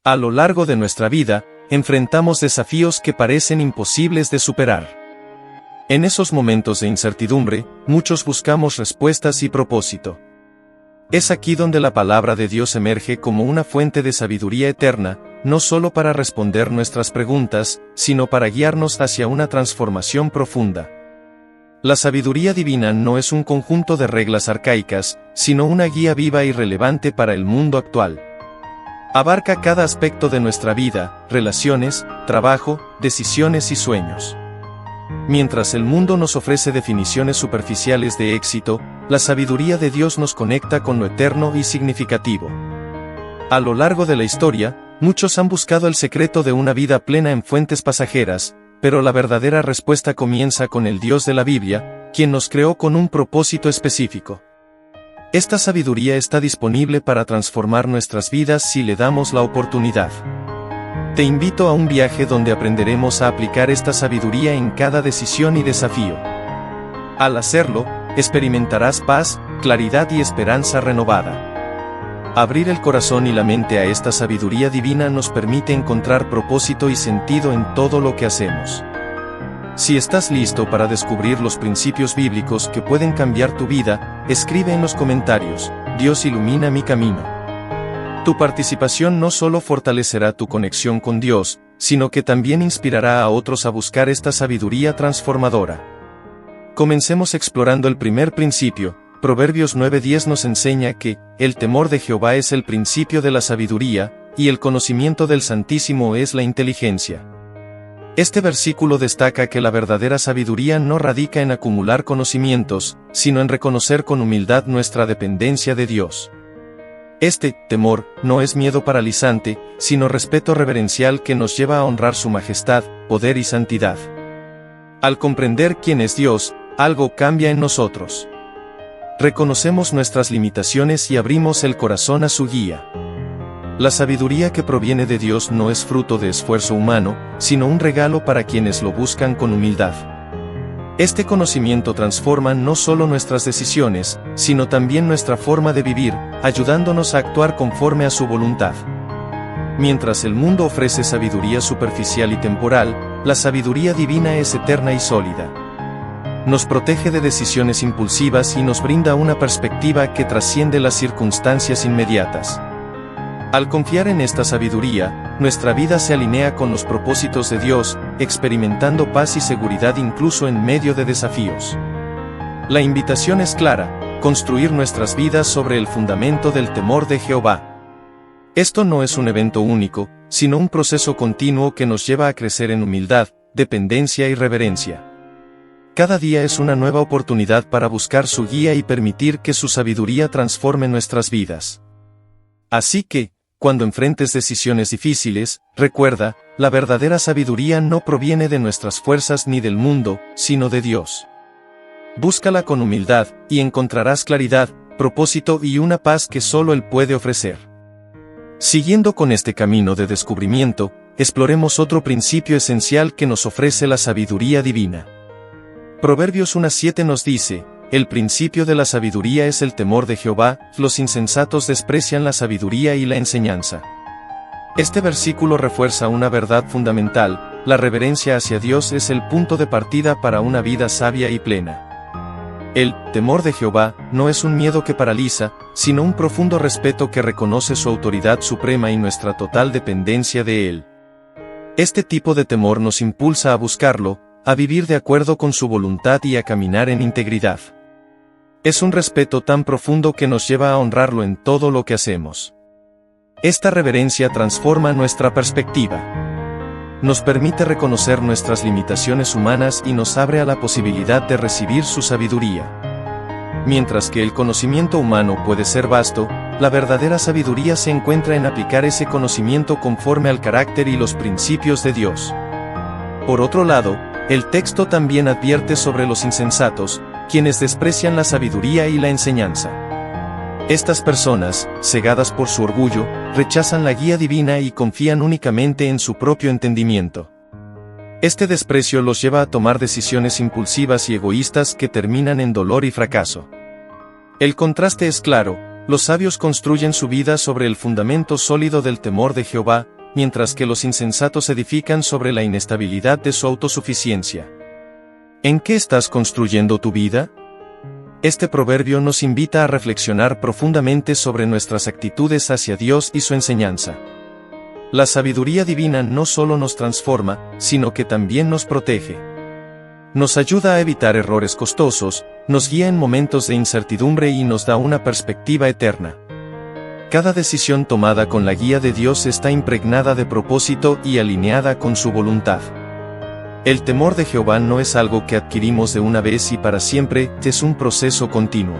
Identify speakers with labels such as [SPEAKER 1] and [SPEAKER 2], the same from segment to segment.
[SPEAKER 1] A lo largo de nuestra vida, enfrentamos desafíos que parecen imposibles de superar. En esos momentos de incertidumbre, muchos buscamos respuestas y propósito. Es aquí donde la palabra de Dios emerge como una fuente de sabiduría eterna, no solo para responder nuestras preguntas, sino para guiarnos hacia una transformación profunda. La sabiduría divina no es un conjunto de reglas arcaicas, sino una guía viva y relevante para el mundo actual. Abarca cada aspecto de nuestra vida, relaciones, trabajo, decisiones y sueños. Mientras el mundo nos ofrece definiciones superficiales de éxito, la sabiduría de Dios nos conecta con lo eterno y significativo. A lo largo de la historia, muchos han buscado el secreto de una vida plena en fuentes pasajeras, pero la verdadera respuesta comienza con el Dios de la Biblia, quien nos creó con un propósito específico. Esta sabiduría está disponible para transformar nuestras vidas si le damos la oportunidad. Te invito a un viaje donde aprenderemos a aplicar esta sabiduría en cada decisión y desafío. Al hacerlo, experimentarás paz, claridad y esperanza renovada. Abrir el corazón y la mente a esta sabiduría divina nos permite encontrar propósito y sentido en todo lo que hacemos. Si estás listo para descubrir los principios bíblicos que pueden cambiar tu vida, escribe en los comentarios: Dios ilumina mi camino. Tu participación no solo fortalecerá tu conexión con Dios, sino que también inspirará a otros a buscar esta sabiduría transformadora. Comencemos explorando el primer principio. Proverbios 9:10 nos enseña que el temor de Jehová es el principio de la sabiduría, y el conocimiento del Santísimo es la inteligencia. Este versículo destaca que la verdadera sabiduría no radica en acumular conocimientos, sino en reconocer con humildad nuestra dependencia de Dios. Este temor no es miedo paralizante, sino respeto reverencial que nos lleva a honrar su majestad, poder y santidad. Al comprender quién es Dios, algo cambia en nosotros. Reconocemos nuestras limitaciones y abrimos el corazón a su guía. La sabiduría que proviene de Dios no es fruto de esfuerzo humano, sino un regalo para quienes lo buscan con humildad. Este conocimiento transforma no solo nuestras decisiones, sino también nuestra forma de vivir, ayudándonos a actuar conforme a su voluntad. Mientras el mundo ofrece sabiduría superficial y temporal, la sabiduría divina es eterna y sólida. Nos protege de decisiones impulsivas y nos brinda una perspectiva que trasciende las circunstancias inmediatas. Al confiar en esta sabiduría, nuestra vida se alinea con los propósitos de Dios, experimentando paz y seguridad incluso en medio de desafíos. La invitación es clara: construir nuestras vidas sobre el fundamento del temor de Jehová. Esto no es un evento único, sino un proceso continuo que nos lleva a crecer en humildad, dependencia y reverencia. Cada día es una nueva oportunidad para buscar su guía y permitir que su sabiduría transforme nuestras vidas. Así que, cuando enfrentes decisiones difíciles, recuerda, la verdadera sabiduría no proviene de nuestras fuerzas ni del mundo, sino de Dios. Búscala con humildad, y encontrarás claridad, propósito y una paz que solo Él puede ofrecer. Siguiendo con este camino de descubrimiento, exploremos otro principio esencial que nos ofrece la sabiduría divina. Proverbios 1:7 nos dice: el principio de la sabiduría es el temor de Jehová, los insensatos desprecian la sabiduría y la enseñanza. Este versículo refuerza una verdad fundamental: la reverencia hacia Dios es el punto de partida para una vida sabia y plena. El temor de Jehová no es un miedo que paraliza, sino un profundo respeto que reconoce su autoridad suprema y nuestra total dependencia de Él. Este tipo de temor nos impulsa a buscarlo, a vivir de acuerdo con su voluntad y a caminar en integridad. Es un respeto tan profundo que nos lleva a honrarlo en todo lo que hacemos. Esta reverencia transforma nuestra perspectiva. Nos permite reconocer nuestras limitaciones humanas y nos abre a la posibilidad de recibir su sabiduría. Mientras que el conocimiento humano puede ser vasto, la verdadera sabiduría se encuentra en aplicar ese conocimiento conforme al carácter y los principios de Dios. Por otro lado, el texto también advierte sobre los insensatos, quienes desprecian la sabiduría y la enseñanza. Estas personas, cegadas por su orgullo, rechazan la guía divina y confían únicamente en su propio entendimiento. Este desprecio los lleva a tomar decisiones impulsivas y egoístas que terminan en dolor y fracaso. El contraste es claro: Los sabios construyen su vida sobre el fundamento sólido del temor de Jehová, mientras que los insensatos edifican sobre la inestabilidad de su autosuficiencia. ¿En qué estás construyendo tu vida? Este proverbio nos invita a reflexionar profundamente sobre nuestras actitudes hacia Dios y su enseñanza. La sabiduría divina no solo nos transforma, sino que también nos protege. Nos ayuda a evitar errores costosos, nos guía en momentos de incertidumbre y nos da una perspectiva eterna. Cada decisión tomada con la guía de Dios está impregnada de propósito y alineada con su voluntad. El temor de Jehová no es algo que adquirimos de una vez y para siempre, es un proceso continuo.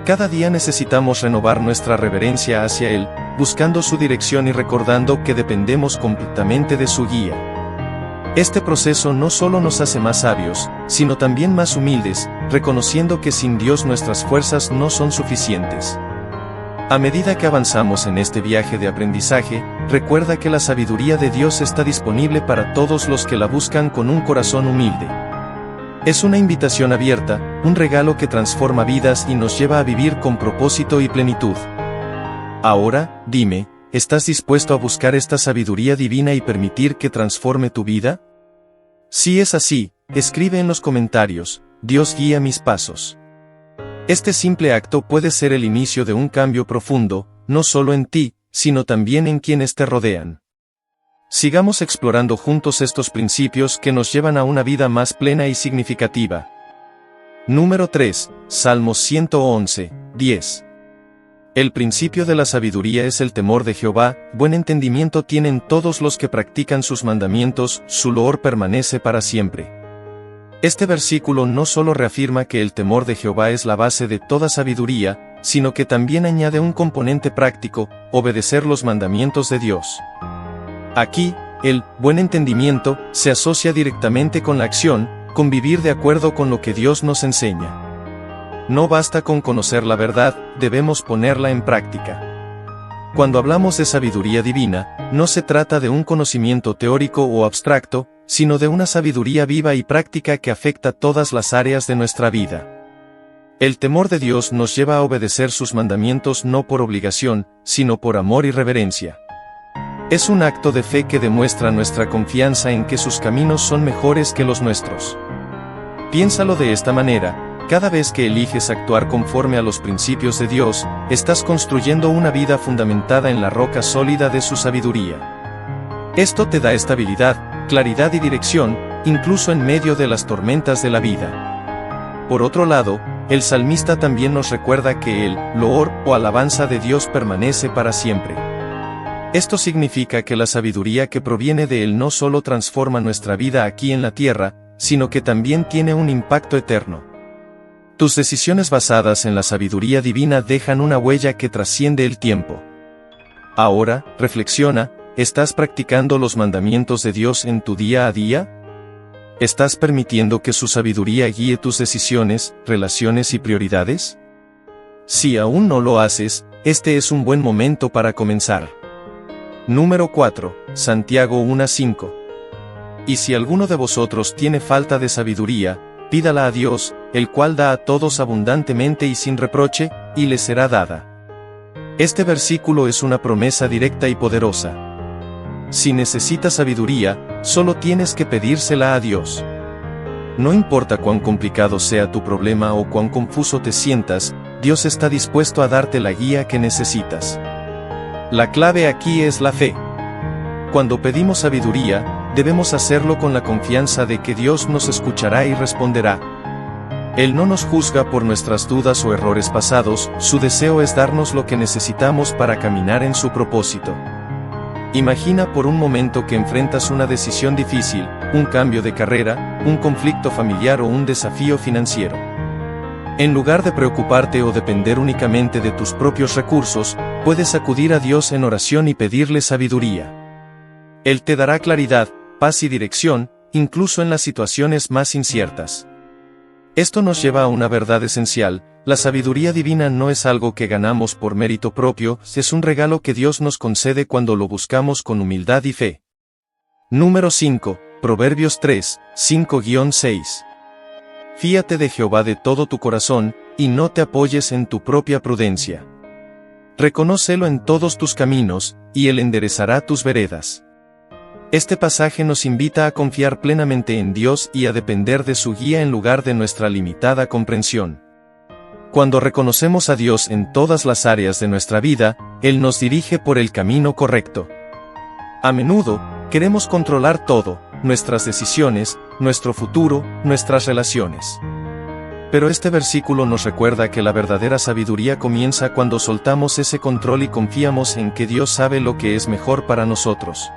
[SPEAKER 1] Cada día necesitamos renovar nuestra reverencia hacia Él, buscando su dirección y recordando que dependemos completamente de su guía. Este proceso no solo nos hace más sabios, sino también más humildes, reconociendo que sin Dios nuestras fuerzas no son suficientes. A medida que avanzamos en este viaje de aprendizaje, recuerda que la sabiduría de Dios está disponible para todos los que la buscan con un corazón humilde. Es una invitación abierta, un regalo que transforma vidas y nos lleva a vivir con propósito y plenitud. Ahora, dime, ¿estás dispuesto a buscar esta sabiduría divina y permitir que transforme tu vida? Si es así, escribe en los comentarios, Dios guía mis pasos. Este simple acto puede ser el inicio de un cambio profundo, no solo en ti, sino también en quienes te rodean. Sigamos explorando juntos estos principios que nos llevan a una vida más plena y significativa. Número 3, Salmos 111, 10. El principio de la sabiduría es el temor de Jehová, buen entendimiento tienen todos los que practican sus mandamientos, su loor permanece para siempre. Este versículo no solo reafirma que el temor de Jehová es la base de toda sabiduría, sino que también añade un componente práctico, obedecer los mandamientos de Dios. Aquí, el buen entendimiento se asocia directamente con la acción, con vivir de acuerdo con lo que Dios nos enseña. No basta con conocer la verdad, debemos ponerla en práctica. Cuando hablamos de sabiduría divina, no se trata de un conocimiento teórico o abstracto, sino de una sabiduría viva y práctica que afecta todas las áreas de nuestra vida. El temor de Dios nos lleva a obedecer sus mandamientos no por obligación, sino por amor y reverencia. Es un acto de fe que demuestra nuestra confianza en que sus caminos son mejores que los nuestros. Piénsalo de esta manera. Cada vez que eliges actuar conforme a los principios de Dios, estás construyendo una vida fundamentada en la roca sólida de su sabiduría. Esto te da estabilidad, claridad y dirección, incluso en medio de las tormentas de la vida. Por otro lado, el salmista también nos recuerda que el loor o alabanza de Dios permanece para siempre. Esto significa que la sabiduría que proviene de Él no solo transforma nuestra vida aquí en la tierra, sino que también tiene un impacto eterno. Tus decisiones basadas en la sabiduría divina dejan una huella que trasciende el tiempo. Ahora, reflexiona, ¿estás practicando los mandamientos de Dios en tu día a día? ¿Estás permitiendo que su sabiduría guíe tus decisiones, relaciones y prioridades? Si aún no lo haces, este es un buen momento para comenzar. Número 4, Santiago 1:5. Y si alguno de vosotros tiene falta de sabiduría, pídala a Dios, el cual da a todos abundantemente y sin reproche, y le será dada. Este versículo es una promesa directa y poderosa. Si necesitas sabiduría, solo tienes que pedírsela a Dios. No importa cuán complicado sea tu problema o cuán confuso te sientas, Dios está dispuesto a darte la guía que necesitas. La clave aquí es la fe. Cuando pedimos sabiduría, debemos hacerlo con la confianza de que Dios nos escuchará y responderá. Él no nos juzga por nuestras dudas o errores pasados, su deseo es darnos lo que necesitamos para caminar en su propósito. Imagina por un momento que enfrentas una decisión difícil, un cambio de carrera, un conflicto familiar o un desafío financiero. En lugar de preocuparte o depender únicamente de tus propios recursos, puedes acudir a Dios en oración y pedirle sabiduría. Él te dará claridad, paz y dirección, incluso en las situaciones más inciertas. Esto nos lleva a una verdad esencial: la sabiduría divina no es algo que ganamos por mérito propio, es un regalo que Dios nos concede cuando lo buscamos con humildad y fe. Número 5, Proverbios 3, 5-6. Fíate de Jehová de todo tu corazón, y no te apoyes en tu propia prudencia. Reconócelo en todos tus caminos, y Él enderezará tus veredas. Este pasaje nos invita a confiar plenamente en Dios y a depender de su guía en lugar de nuestra limitada comprensión. Cuando reconocemos a Dios en todas las áreas de nuestra vida, Él nos dirige por el camino correcto. A menudo, queremos controlar todo, nuestras decisiones, nuestro futuro, nuestras relaciones. Pero este versículo nos recuerda que la verdadera sabiduría comienza cuando soltamos ese control y confiamos en que Dios sabe lo que es mejor para nosotros.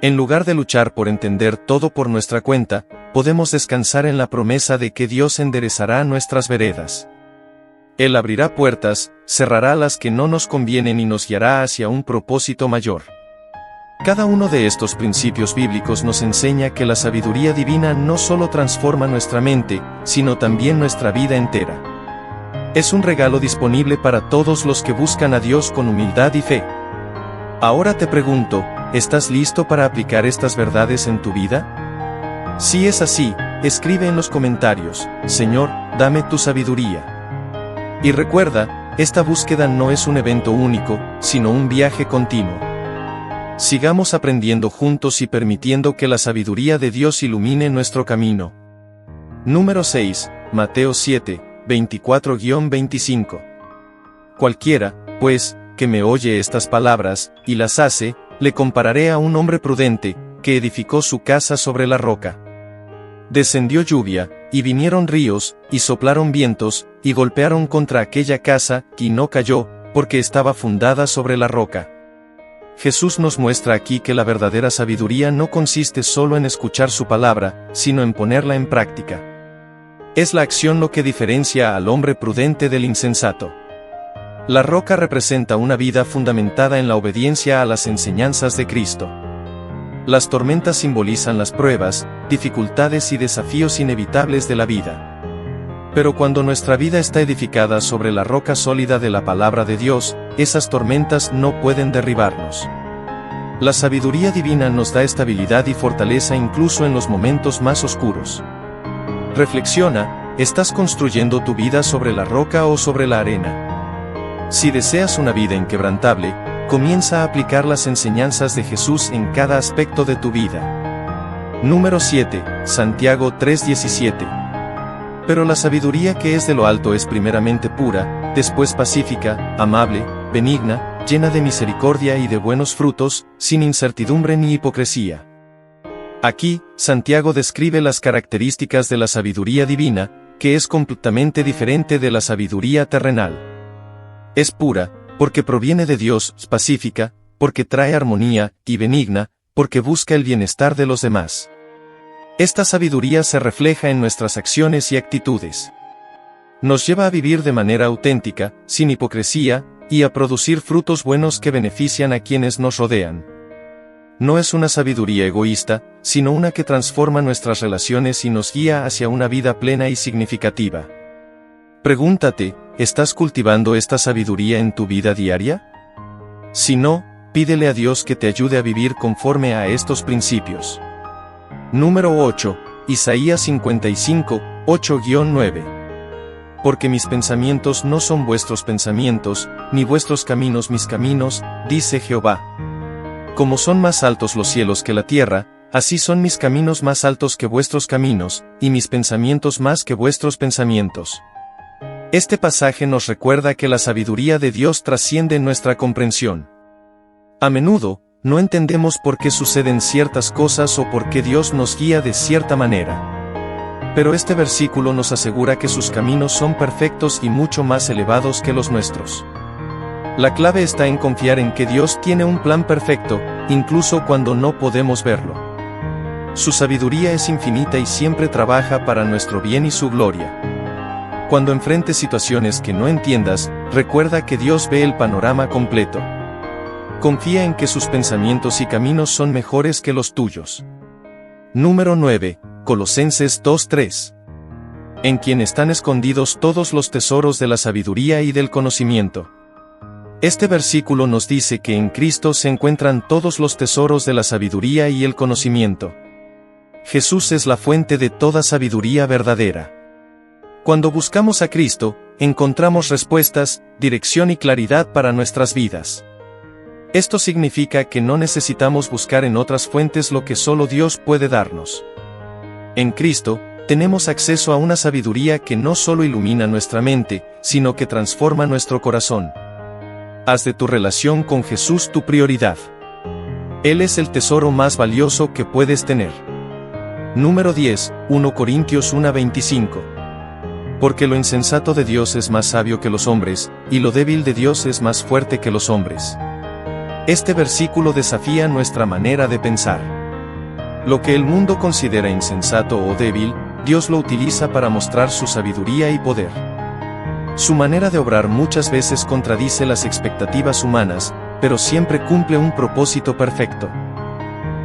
[SPEAKER 1] En lugar de luchar por entender todo por nuestra cuenta, podemos descansar en la promesa de que Dios enderezará nuestras veredas. Él abrirá puertas, cerrará las que no nos convienen y nos guiará hacia un propósito mayor. Cada uno de estos principios bíblicos nos enseña que la sabiduría divina no solo transforma nuestra mente, sino también nuestra vida entera. Es un regalo disponible para todos los que buscan a Dios con humildad y fe. Ahora te pregunto, ¿estás listo para aplicar estas verdades en tu vida? Si es así, escribe en los comentarios, Señor, dame tu sabiduría. Y recuerda, esta búsqueda no es un evento único, sino un viaje continuo. Sigamos aprendiendo juntos y permitiendo que la sabiduría de Dios ilumine nuestro camino. Número 6, Mateo 7, 24-25. Cualquiera, pues, que me oye estas palabras, y las hace, le compararé a un hombre prudente, que edificó su casa sobre la roca. Descendió lluvia, y vinieron ríos, y soplaron vientos, y golpearon contra aquella casa, y no cayó, porque estaba fundada sobre la roca. Jesús nos muestra aquí que la verdadera sabiduría no consiste solo en escuchar su palabra, sino en ponerla en práctica. Es la acción lo que diferencia al hombre prudente del insensato. La roca representa una vida fundamentada en la obediencia a las enseñanzas de Cristo. Las tormentas simbolizan las pruebas, dificultades y desafíos inevitables de la vida. Pero cuando nuestra vida está edificada sobre la roca sólida de la palabra de Dios, esas tormentas no pueden derribarnos. La sabiduría divina nos da estabilidad y fortaleza incluso en los momentos más oscuros. Reflexiona, ¿estás construyendo tu vida sobre la roca o sobre la arena? Si deseas una vida inquebrantable, comienza a aplicar las enseñanzas de Jesús en cada aspecto de tu vida. Número 7, Santiago 3:17. Pero la sabiduría que es de lo alto es primeramente pura, después pacífica, amable, benigna, llena de misericordia y de buenos frutos, sin incertidumbre ni hipocresía. Aquí, Santiago describe las características de la sabiduría divina, que es completamente diferente de la sabiduría terrenal. Es pura, porque proviene de Dios, pacífica, porque trae armonía, y benigna, porque busca el bienestar de los demás. Esta sabiduría se refleja en nuestras acciones y actitudes. Nos lleva a vivir de manera auténtica, sin hipocresía, y a producir frutos buenos que benefician a quienes nos rodean. No es una sabiduría egoísta, sino una que transforma nuestras relaciones y nos guía hacia una vida plena y significativa. Pregúntate, ¿estás cultivando esta sabiduría en tu vida diaria? Si no, pídele a Dios que te ayude a vivir conforme a estos principios. Número 8, Isaías 55, 8-9. Porque mis pensamientos no son vuestros pensamientos, ni vuestros caminos mis caminos, dice Jehová. Como son más altos los cielos que la tierra, así son mis caminos más altos que vuestros caminos, y mis pensamientos más que vuestros pensamientos. Este pasaje nos recuerda que la sabiduría de Dios trasciende nuestra comprensión. A menudo, no entendemos por qué suceden ciertas cosas o por qué Dios nos guía de cierta manera. Pero este versículo nos asegura que sus caminos son perfectos y mucho más elevados que los nuestros. La clave está en confiar en que Dios tiene un plan perfecto, incluso cuando no podemos verlo. Su sabiduría es infinita y siempre trabaja para nuestro bien y su gloria. Cuando enfrentes situaciones que no entiendas, recuerda que Dios ve el panorama completo. Confía en que sus pensamientos y caminos son mejores que los tuyos. Número 9, Colosenses 2:3. En quien están escondidos todos los tesoros de la sabiduría y del conocimiento. Este versículo nos dice que en Cristo se encuentran todos los tesoros de la sabiduría y el conocimiento. Jesús es la fuente de toda sabiduría verdadera. Cuando buscamos a Cristo, encontramos respuestas, dirección y claridad para nuestras vidas. Esto significa que no necesitamos buscar en otras fuentes lo que solo Dios puede darnos. En Cristo, tenemos acceso a una sabiduría que no solo ilumina nuestra mente, sino que transforma nuestro corazón. Haz de tu relación con Jesús tu prioridad. Él es el tesoro más valioso que puedes tener. Número 10, 1 Corintios 1:25. Porque lo insensato de Dios es más sabio que los hombres, y lo débil de Dios es más fuerte que los hombres. Este versículo desafía nuestra manera de pensar. Lo que el mundo considera insensato o débil, Dios lo utiliza para mostrar su sabiduría y poder. Su manera de obrar muchas veces contradice las expectativas humanas, pero siempre cumple un propósito perfecto.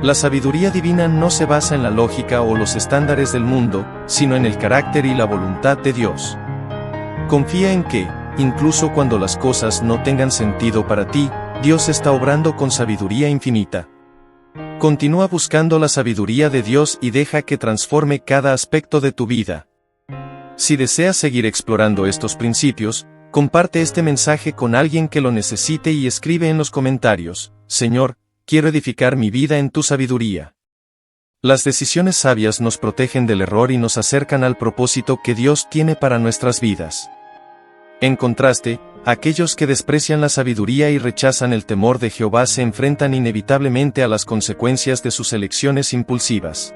[SPEAKER 1] La sabiduría divina no se basa en la lógica o los estándares del mundo, sino en el carácter y la voluntad de Dios. Confía en que, incluso cuando las cosas no tengan sentido para ti, Dios está obrando con sabiduría infinita. Continúa buscando la sabiduría de Dios y deja que transforme cada aspecto de tu vida. Si deseas seguir explorando estos principios, comparte este mensaje con alguien que lo necesite y escribe en los comentarios: Señor, quiero edificar mi vida en tu sabiduría. Las decisiones sabias nos protegen del error y nos acercan al propósito que Dios tiene para nuestras vidas. En contraste, aquellos que desprecian la sabiduría y rechazan el temor de Jehová se enfrentan inevitablemente a las consecuencias de sus elecciones impulsivas.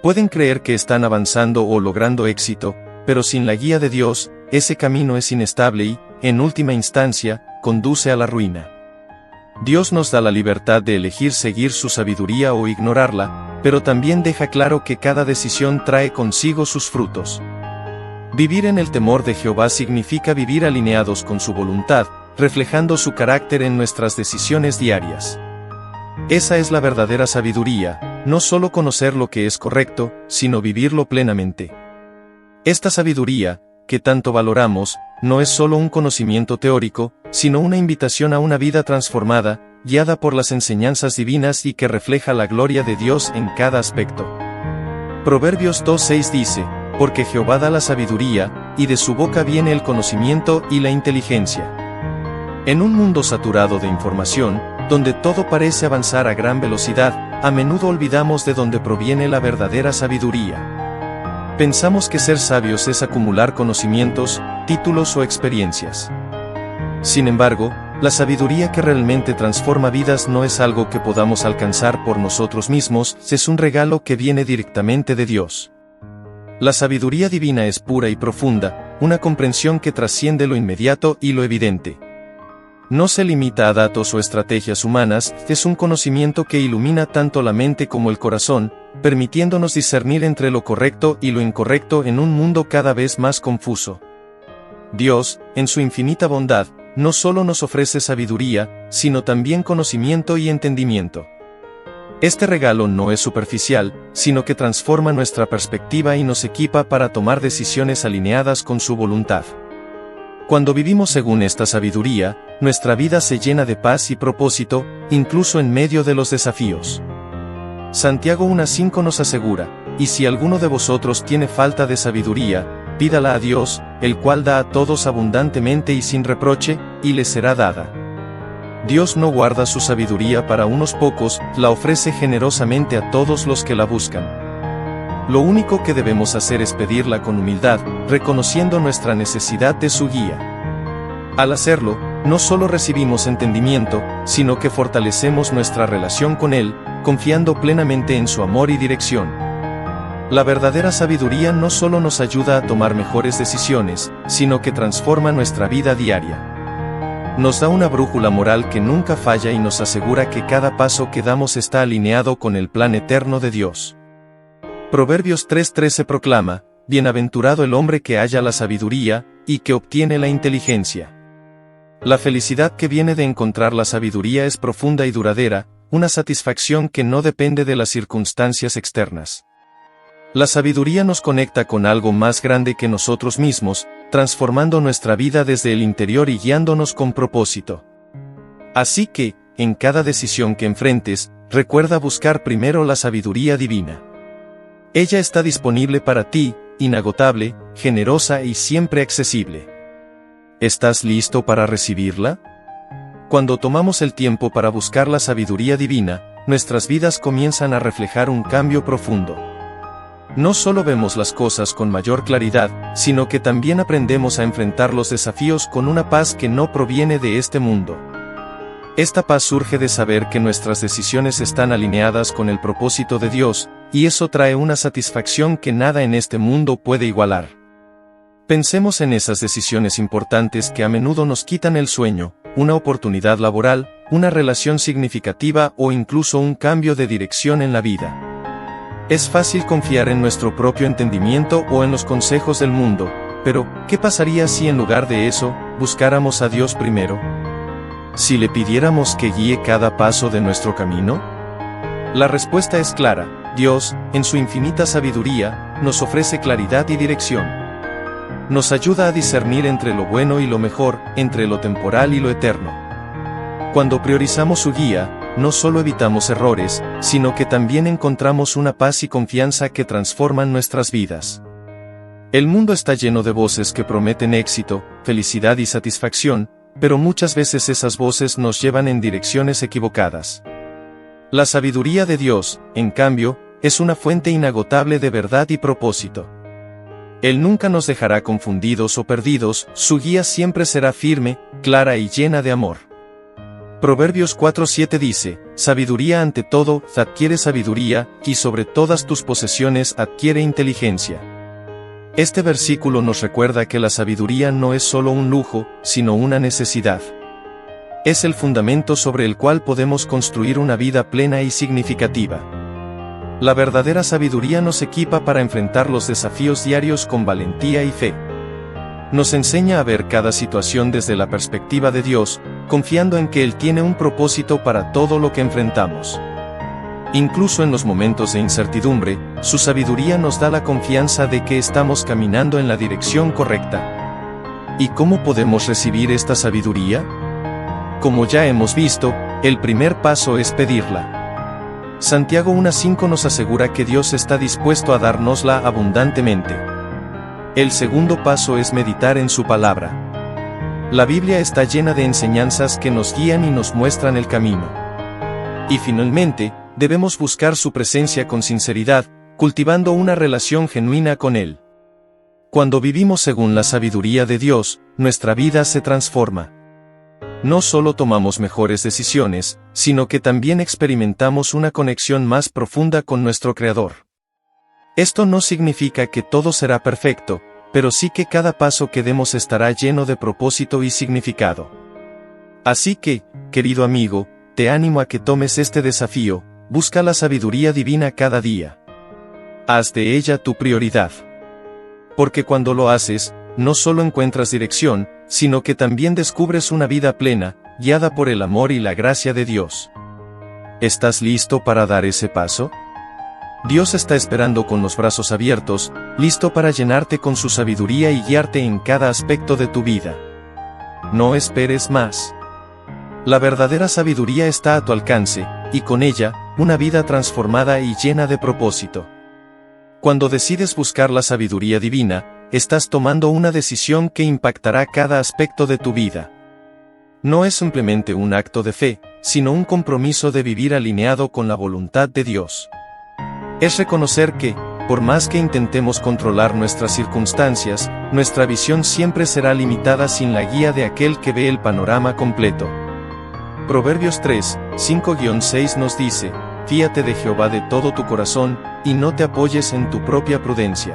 [SPEAKER 1] Pueden creer que están avanzando o logrando éxito, pero sin la guía de Dios, ese camino es inestable y, en última instancia, conduce a la ruina. Dios nos da la libertad de elegir seguir su sabiduría o ignorarla, pero también deja claro que cada decisión trae consigo sus frutos. Vivir en el temor de Jehová significa vivir alineados con su voluntad, reflejando su carácter en nuestras decisiones diarias. Esa es la verdadera sabiduría, no solo conocer lo que es correcto, sino vivirlo plenamente. Esta sabiduría, que tanto valoramos, no es solo un conocimiento teórico, sino una invitación a una vida transformada, guiada por las enseñanzas divinas y que refleja la gloria de Dios en cada aspecto. Proverbios 2:6 dice: porque Jehová da la sabiduría, y de su boca viene el conocimiento y la inteligencia. En un mundo saturado de información, donde todo parece avanzar a gran velocidad, a menudo olvidamos de dónde proviene la verdadera sabiduría. Pensamos que ser sabios es acumular conocimientos, títulos o experiencias. Sin embargo, la sabiduría que realmente transforma vidas no es algo que podamos alcanzar por nosotros mismos, es un regalo que viene directamente de Dios. La sabiduría divina es pura y profunda, una comprensión que trasciende lo inmediato y lo evidente. No se limita a datos o estrategias humanas, es un conocimiento que ilumina tanto la mente como el corazón, permitiéndonos discernir entre lo correcto y lo incorrecto en un mundo cada vez más confuso. Dios, en su infinita bondad, no solo nos ofrece sabiduría, sino también conocimiento y entendimiento. Este regalo no es superficial, sino que transforma nuestra perspectiva y nos equipa para tomar decisiones alineadas con su voluntad. Cuando vivimos según esta sabiduría, nuestra vida se llena de paz y propósito, incluso en medio de los desafíos. Santiago 1:5 nos asegura: y si alguno de vosotros tiene falta de sabiduría, pídala a Dios, el cual da a todos abundantemente y sin reproche, y le será dada. Dios no guarda su sabiduría para unos pocos, la ofrece generosamente a todos los que la buscan. Lo único que debemos hacer es pedirla con humildad, reconociendo nuestra necesidad de su guía. Al hacerlo, no solo recibimos entendimiento, sino que fortalecemos nuestra relación con Él, confiando plenamente en su amor y dirección. La verdadera sabiduría no solo nos ayuda a tomar mejores decisiones, sino que transforma nuestra vida diaria. Nos da una brújula moral que nunca falla y nos asegura que cada paso que damos está alineado con el plan eterno de Dios. Proverbios 3:13 proclama: bienaventurado el hombre que halla la sabiduría, y que obtiene la inteligencia. La felicidad que viene de encontrar la sabiduría es profunda y duradera, una satisfacción que no depende de las circunstancias externas. La sabiduría nos conecta con algo más grande que nosotros mismos, transformando nuestra vida desde el interior y guiándonos con propósito. Así que, en cada decisión que enfrentes, recuerda buscar primero la sabiduría divina. Ella está disponible para ti, inagotable, generosa y siempre accesible. ¿Estás listo para recibirla? Cuando tomamos el tiempo para buscar la sabiduría divina, nuestras vidas comienzan a reflejar un cambio profundo. No solo vemos las cosas con mayor claridad, sino que también aprendemos a enfrentar los desafíos con una paz que no proviene de este mundo. Esta paz surge de saber que nuestras decisiones están alineadas con el propósito de Dios, y eso trae una satisfacción que nada en este mundo puede igualar. Pensemos en esas decisiones importantes que a menudo nos quitan el sueño, una oportunidad laboral, una relación significativa o incluso un cambio de dirección en la vida. Es fácil confiar en nuestro propio entendimiento o en los consejos del mundo, pero, ¿qué pasaría si en lugar de eso, buscáramos a Dios primero? ¿Si le pidiéramos que guíe cada paso de nuestro camino? La respuesta es clara: Dios, en su infinita sabiduría, nos ofrece claridad y dirección. Nos ayuda a discernir entre lo bueno y lo mejor, entre lo temporal y lo eterno. Cuando priorizamos su guía, no solo evitamos errores, sino que también encontramos una paz y confianza que transforman nuestras vidas. El mundo está lleno de voces que prometen éxito, felicidad y satisfacción, pero muchas veces esas voces nos llevan en direcciones equivocadas. La sabiduría de Dios, en cambio, es una fuente inagotable de verdad y propósito. Él nunca nos dejará confundidos o perdidos, su guía siempre será firme, clara y llena de amor. Proverbios 4:7 dice: sabiduría ante todo, adquiere sabiduría, y sobre todas tus posesiones adquiere inteligencia. Este versículo nos recuerda que la sabiduría no es solo un lujo, sino una necesidad. Es el fundamento sobre el cual podemos construir una vida plena y significativa. La verdadera sabiduría nos equipa para enfrentar los desafíos diarios con valentía y fe. Nos enseña a ver cada situación desde la perspectiva de Dios, confiando en que Él tiene un propósito para todo lo que enfrentamos. Incluso en los momentos de incertidumbre, su sabiduría nos da la confianza de que estamos caminando en la dirección correcta. ¿Y cómo podemos recibir esta sabiduría? Como ya hemos visto, el primer paso es pedirla. Santiago 1:5 nos asegura que Dios está dispuesto a dárnosla abundantemente. El segundo paso es meditar en su palabra. La Biblia está llena de enseñanzas que nos guían y nos muestran el camino. Y finalmente, debemos buscar su presencia con sinceridad, cultivando una relación genuina con Él. Cuando vivimos según la sabiduría de Dios, nuestra vida se transforma. No solo tomamos mejores decisiones, sino que también experimentamos una conexión más profunda con nuestro Creador. Esto no significa que todo será perfecto, pero sí que cada paso que demos estará lleno de propósito y significado. Así que, querido amigo, te animo a que tomes este desafío, busca la sabiduría divina cada día. Haz de ella tu prioridad. Porque cuando lo haces, no solo encuentras dirección, sino que también descubres una vida plena, guiada por el amor y la gracia de Dios. ¿Estás listo para dar ese paso? Dios está esperando con los brazos abiertos, listo para llenarte con su sabiduría y guiarte en cada aspecto de tu vida. No esperes más. La verdadera sabiduría está a tu alcance, y con ella, una vida transformada y llena de propósito. Cuando decides buscar la sabiduría divina, estás tomando una decisión que impactará cada aspecto de tu vida. No es simplemente un acto de fe, sino un compromiso de vivir alineado con la voluntad de Dios. Es reconocer que, por más que intentemos controlar nuestras circunstancias, nuestra visión siempre será limitada sin la guía de aquel que ve el panorama completo. Proverbios 3:5-6 nos dice: fíate de Jehová de todo tu corazón, y no te apoyes en tu propia prudencia.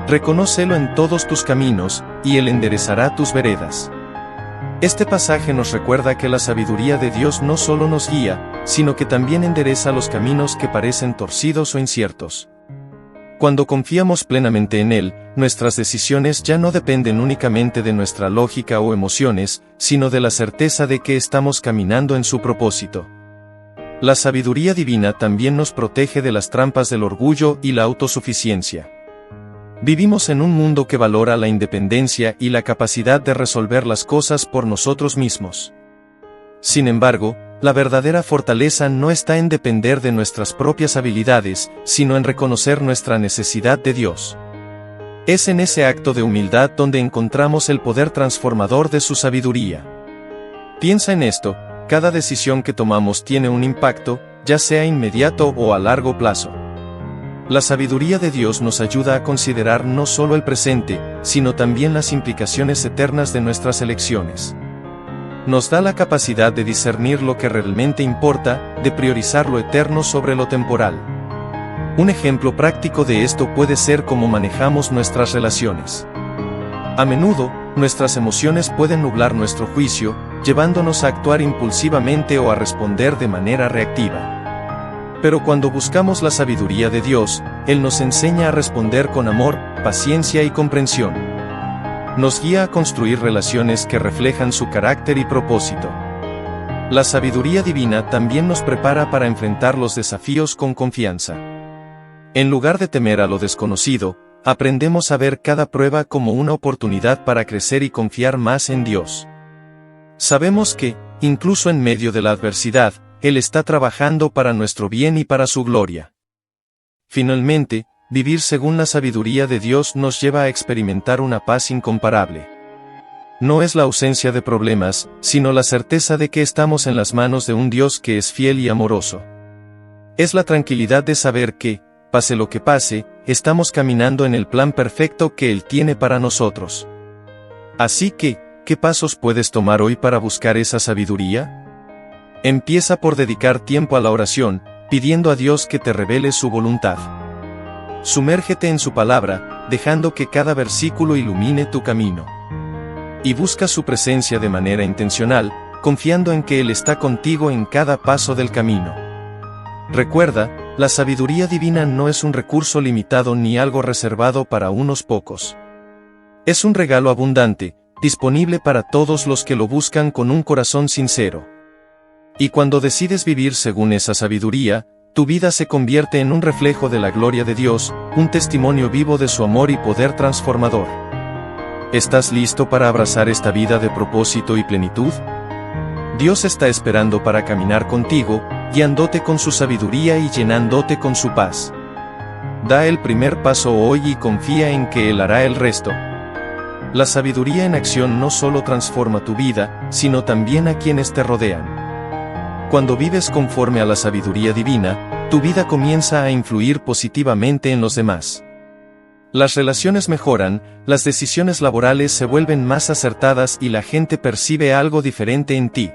[SPEAKER 1] Reconócelo en todos tus caminos, y Él enderezará tus veredas. Este pasaje nos recuerda que la sabiduría de Dios no solo nos guía, sino que también endereza los caminos que parecen torcidos o inciertos. Cuando confiamos plenamente en Él, nuestras decisiones ya no dependen únicamente de nuestra lógica o emociones, sino de la certeza de que estamos caminando en su propósito. La sabiduría divina también nos protege de las trampas del orgullo y la autosuficiencia. Vivimos en un mundo que valora la independencia y la capacidad de resolver las cosas por nosotros mismos. Sin embargo, la verdadera fortaleza no está en depender de nuestras propias habilidades, sino en reconocer nuestra necesidad de Dios. Es en ese acto de humildad donde encontramos el poder transformador de su sabiduría. Piensa en esto, cada decisión que tomamos tiene un impacto, ya sea inmediato o a largo plazo. La sabiduría de Dios nos ayuda a considerar no solo el presente, sino también las implicaciones eternas de nuestras elecciones. Nos da la capacidad de discernir lo que realmente importa, de priorizar lo eterno sobre lo temporal. Un ejemplo práctico de esto puede ser cómo manejamos nuestras relaciones. A menudo, nuestras emociones pueden nublar nuestro juicio, llevándonos a actuar impulsivamente o a responder de manera reactiva. Pero cuando buscamos la sabiduría de Dios, Él nos enseña a responder con amor, paciencia y comprensión. Nos guía a construir relaciones que reflejan su carácter y propósito. La sabiduría divina también nos prepara para enfrentar los desafíos con confianza. En lugar de temer a lo desconocido, aprendemos a ver cada prueba como una oportunidad para crecer y confiar más en Dios. Sabemos que, incluso en medio de la adversidad, Él está trabajando para nuestro bien y para su gloria. Finalmente, vivir según la sabiduría de Dios nos lleva a experimentar una paz incomparable. No es la ausencia de problemas, sino la certeza de que estamos en las manos de un Dios que es fiel y amoroso. Es la tranquilidad de saber que, pase lo que pase, estamos caminando en el plan perfecto que Él tiene para nosotros. Así que, ¿qué pasos puedes tomar hoy para buscar esa sabiduría? Empieza por dedicar tiempo a la oración, pidiendo a Dios que te revele su voluntad. Sumérgete en su palabra, dejando que cada versículo ilumine tu camino. Y busca su presencia de manera intencional, confiando en que Él está contigo en cada paso del camino. Recuerda, la sabiduría divina no es un recurso limitado ni algo reservado para unos pocos. Es un regalo abundante, disponible para todos los que lo buscan con un corazón sincero. Y cuando decides vivir según esa sabiduría, tu vida se convierte en un reflejo de la gloria de Dios, un testimonio vivo de su amor y poder transformador. ¿Estás listo para abrazar esta vida de propósito y plenitud? Dios está esperando para caminar contigo, guiándote con su sabiduría y llenándote con su paz. Da el primer paso hoy y confía en que Él hará el resto. La sabiduría en acción no solo transforma tu vida, sino también a quienes te rodean. Cuando vives conforme a la sabiduría divina, tu vida comienza a influir positivamente en los demás. Las relaciones mejoran, las decisiones laborales se vuelven más acertadas y la gente percibe algo diferente en ti.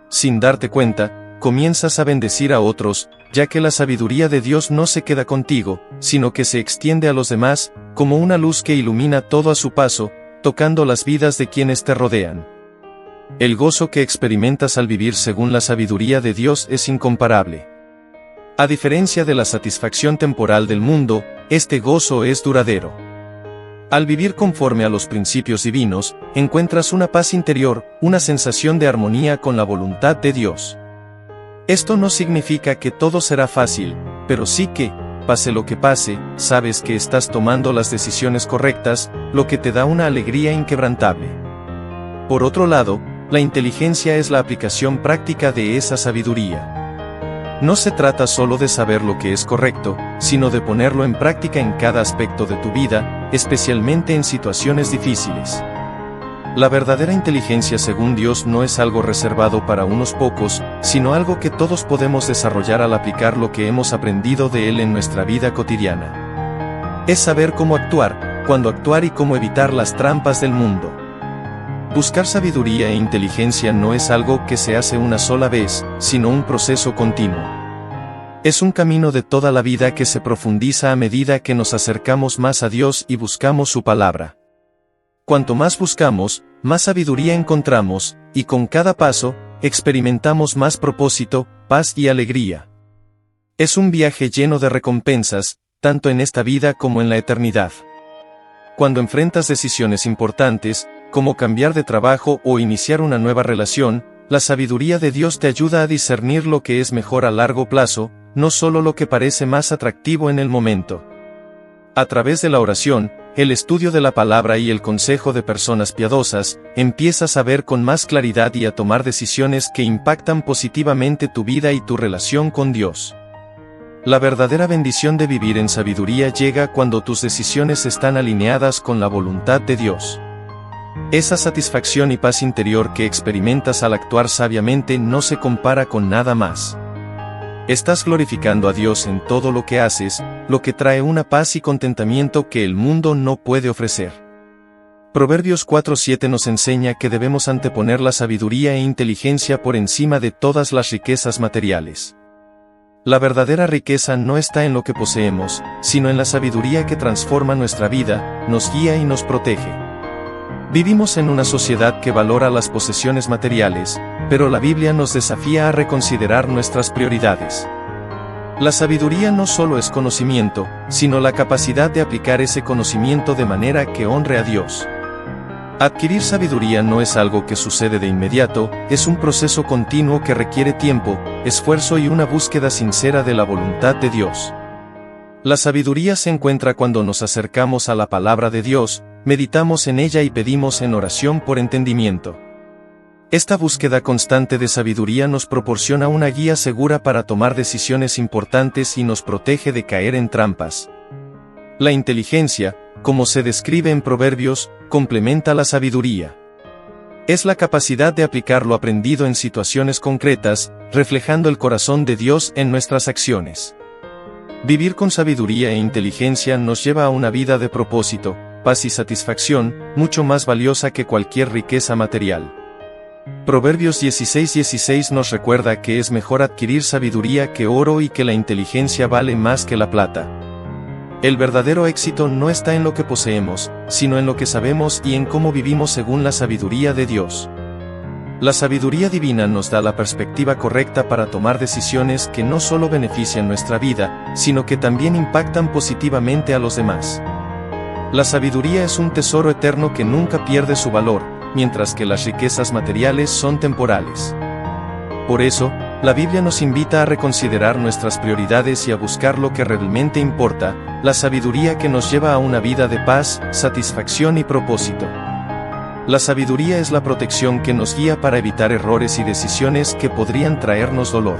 [SPEAKER 1] Sin darte cuenta, comienzas a bendecir a otros, ya que la sabiduría de Dios no se queda contigo, sino que se extiende a los demás, como una luz que ilumina todo a su paso, tocando las vidas de quienes te rodean. El gozo que experimentas al vivir según la sabiduría de Dios es incomparable. A diferencia de la satisfacción temporal del mundo, este gozo es duradero. Al vivir conforme a los principios divinos, encuentras una paz interior, una sensación de armonía con la voluntad de Dios. Esto no significa que todo será fácil, pero sí que, pase lo que pase, sabes que estás tomando las decisiones correctas, lo que te da una alegría inquebrantable. Por otro lado, la inteligencia es la aplicación práctica de esa sabiduría. No se trata solo de saber lo que es correcto, sino de ponerlo en práctica en cada aspecto de tu vida, especialmente en situaciones difíciles. La verdadera inteligencia según Dios no es algo reservado para unos pocos, sino algo que todos podemos desarrollar al aplicar lo que hemos aprendido de Él en nuestra vida cotidiana. Es saber cómo actuar, cuándo actuar y cómo evitar las trampas del mundo. Buscar sabiduría e inteligencia no es algo que se hace una sola vez, sino un proceso continuo. Es un camino de toda la vida que se profundiza a medida que nos acercamos más a Dios y buscamos su palabra. Cuanto más buscamos, más sabiduría encontramos, y con cada paso, experimentamos más propósito, paz y alegría. Es un viaje lleno de recompensas, tanto en esta vida como en la eternidad. Cuando enfrentas decisiones importantes, como cambiar de trabajo o iniciar una nueva relación, la sabiduría de Dios te ayuda a discernir lo que es mejor a largo plazo, no solo lo que parece más atractivo en el momento. A través de la oración, el estudio de la palabra y el consejo de personas piadosas, empiezas a ver con más claridad y a tomar decisiones que impactan positivamente tu vida y tu relación con Dios. La verdadera bendición de vivir en sabiduría llega cuando tus decisiones están alineadas con la voluntad de Dios. Esa satisfacción y paz interior que experimentas al actuar sabiamente no se compara con nada más. Estás glorificando a Dios en todo lo que haces, lo que trae una paz y contentamiento que el mundo no puede ofrecer. Proverbios 4:7 nos enseña que debemos anteponer la sabiduría e inteligencia por encima de todas las riquezas materiales. La verdadera riqueza no está en lo que poseemos, sino en la sabiduría que transforma nuestra vida, nos guía y nos protege. Vivimos en una sociedad que valora las posesiones materiales, pero la Biblia nos desafía a reconsiderar nuestras prioridades. La sabiduría no solo es conocimiento, sino la capacidad de aplicar ese conocimiento de manera que honre a Dios. Adquirir sabiduría no es algo que sucede de inmediato, es un proceso continuo que requiere tiempo, esfuerzo y una búsqueda sincera de la voluntad de Dios. La sabiduría se encuentra cuando nos acercamos a la palabra de Dios, meditamos en ella y pedimos en oración por entendimiento. Esta búsqueda constante de sabiduría nos proporciona una guía segura para tomar decisiones importantes y nos protege de caer en trampas. La inteligencia, como se describe en Proverbios, complementa la sabiduría. Es la capacidad de aplicar lo aprendido en situaciones concretas, reflejando el corazón de Dios en nuestras acciones. Vivir con sabiduría e inteligencia nos lleva a una vida de propósito, paz y satisfacción, mucho más valiosa que cualquier riqueza material. Proverbios 16:16 nos recuerda que es mejor adquirir sabiduría que oro y que la inteligencia vale más que la plata. El verdadero éxito no está en lo que poseemos, sino en lo que sabemos y en cómo vivimos según la sabiduría de Dios. La sabiduría divina nos da la perspectiva correcta para tomar decisiones que no solo benefician nuestra vida, sino que también impactan positivamente a los demás. La sabiduría es un tesoro eterno que nunca pierde su valor, mientras que las riquezas materiales son temporales. Por eso, la Biblia nos invita a reconsiderar nuestras prioridades y a buscar lo que realmente importa, la sabiduría que nos lleva a una vida de paz, satisfacción y propósito. La sabiduría es la protección que nos guía para evitar errores y decisiones que podrían traernos dolor.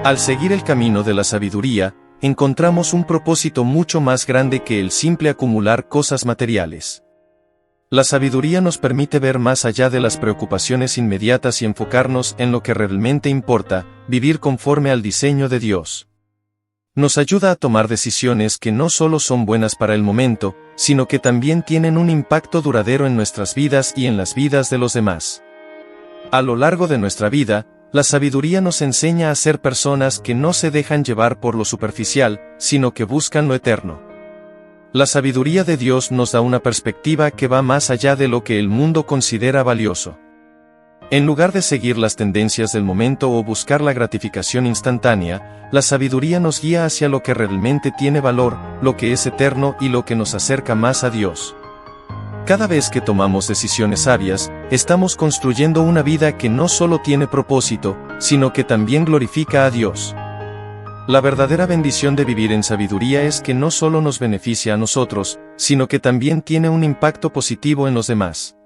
[SPEAKER 1] Al seguir el camino de la sabiduría, encontramos un propósito mucho más grande que el simple acumular cosas materiales. La sabiduría nos permite ver más allá de las preocupaciones inmediatas y enfocarnos en lo que realmente importa, vivir conforme al diseño de Dios. Nos ayuda a tomar decisiones que no solo son buenas para el momento, sino que también tienen un impacto duradero en nuestras vidas y en las vidas de los demás. A lo largo de nuestra vida, la sabiduría nos enseña a ser personas que no se dejan llevar por lo superficial, sino que buscan lo eterno. La sabiduría de Dios nos da una perspectiva que va más allá de lo que el mundo considera valioso. En lugar de seguir las tendencias del momento o buscar la gratificación instantánea, la sabiduría nos guía hacia lo que realmente tiene valor, lo que es eterno y lo que nos acerca más a Dios. Cada vez que tomamos decisiones sabias, estamos construyendo una vida que no solo tiene propósito, sino que también glorifica a Dios. La verdadera bendición de vivir en sabiduría es que no solo nos beneficia a nosotros, sino que también tiene un impacto positivo en los demás.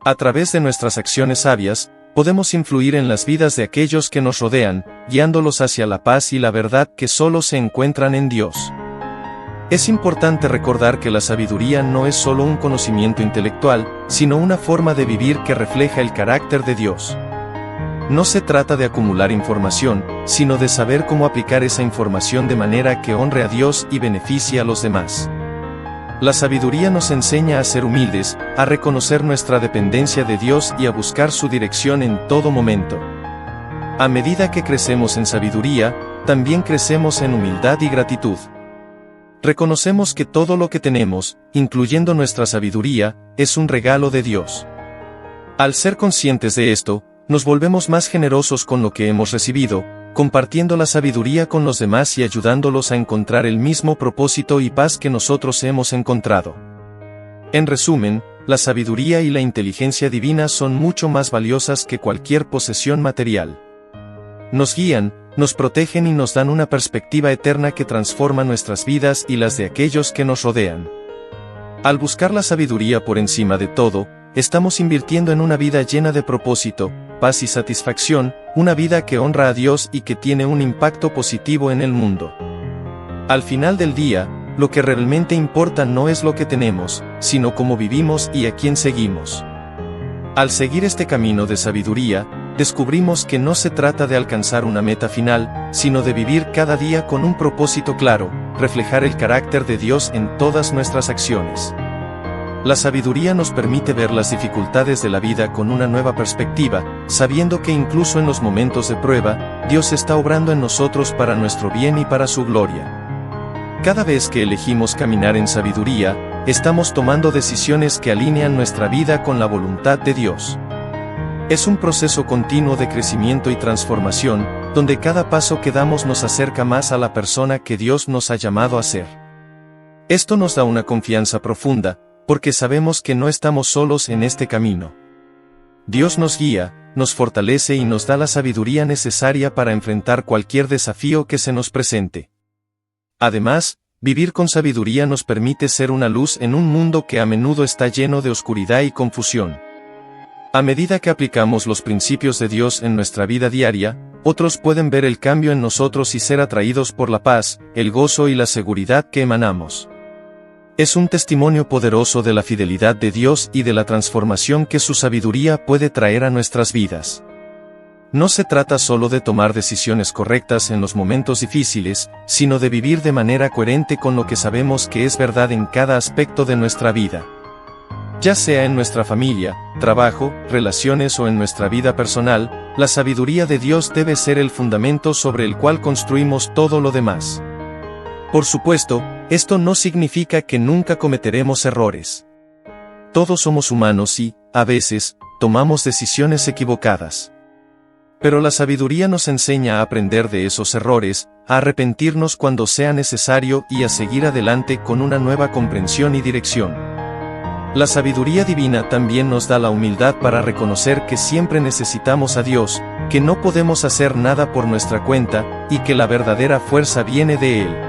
[SPEAKER 1] A través de nuestras acciones sabias, podemos influir en las vidas de aquellos que nos rodean, guiándolos hacia la paz y la verdad que solo se encuentran en Dios. Es importante recordar que la sabiduría no es solo un conocimiento intelectual, sino una forma de vivir que refleja el carácter de Dios. No se trata de acumular información, sino de saber cómo aplicar esa información de manera que honre a Dios y beneficie a los demás. La sabiduría nos enseña a ser humildes, a reconocer nuestra dependencia de Dios y a buscar su dirección en todo momento. A medida que crecemos en sabiduría, también crecemos en humildad y gratitud. Reconocemos que todo lo que tenemos, incluyendo nuestra sabiduría, es un regalo de Dios. Al ser conscientes de esto, nos volvemos más generosos con lo que hemos recibido, compartiendo la sabiduría con los demás y ayudándolos a encontrar el mismo propósito y paz que nosotros hemos encontrado. En resumen, la sabiduría y la inteligencia divina son mucho más valiosas que cualquier posesión material. Nos guían, nos protegen y nos dan una perspectiva eterna que transforma nuestras vidas y las de aquellos que nos rodean. Al buscar la sabiduría por encima de todo, estamos invirtiendo en una vida llena de propósito, paz y satisfacción, una vida que honra a Dios y que tiene un impacto positivo en el mundo. Al final del día, lo que realmente importa no es lo que tenemos, sino cómo vivimos y a quién seguimos. Al seguir este camino de sabiduría, descubrimos que no se trata de alcanzar una meta final, sino de vivir cada día con un propósito claro, reflejar el carácter de Dios en todas nuestras acciones. La sabiduría nos permite ver las dificultades de la vida con una nueva perspectiva, sabiendo que incluso en los momentos de prueba, Dios está obrando en nosotros para nuestro bien y para su gloria. Cada vez que elegimos caminar en sabiduría, estamos tomando decisiones que alinean nuestra vida con la voluntad de Dios. Es un proceso continuo de crecimiento y transformación, donde cada paso que damos nos acerca más a la persona que Dios nos ha llamado a ser. Esto nos da una confianza profunda, porque sabemos que no estamos solos en este camino. Dios nos guía, nos fortalece y nos da la sabiduría necesaria para enfrentar cualquier desafío que se nos presente. Además, vivir con sabiduría nos permite ser una luz en un mundo que a menudo está lleno de oscuridad y confusión. A medida que aplicamos los principios de Dios en nuestra vida diaria, otros pueden ver el cambio en nosotros y ser atraídos por la paz, el gozo y la seguridad que emanamos. Es un testimonio poderoso de la fidelidad de Dios y de la transformación que su sabiduría puede traer a nuestras vidas. No se trata solo de tomar decisiones correctas en los momentos difíciles, sino de vivir de manera coherente con lo que sabemos que es verdad en cada aspecto de nuestra vida. Ya sea en nuestra familia, trabajo, relaciones o en nuestra vida personal, la sabiduría de Dios debe ser el fundamento sobre el cual construimos todo lo demás. Por supuesto, esto no significa que nunca cometeremos errores. Todos somos humanos y, a veces, tomamos decisiones equivocadas. Pero la sabiduría nos enseña a aprender de esos errores, a arrepentirnos cuando sea necesario y a seguir adelante con una nueva comprensión y dirección. La sabiduría divina también nos da la humildad para reconocer que siempre necesitamos a Dios, que no podemos hacer nada por nuestra cuenta, y que la verdadera fuerza viene de Él.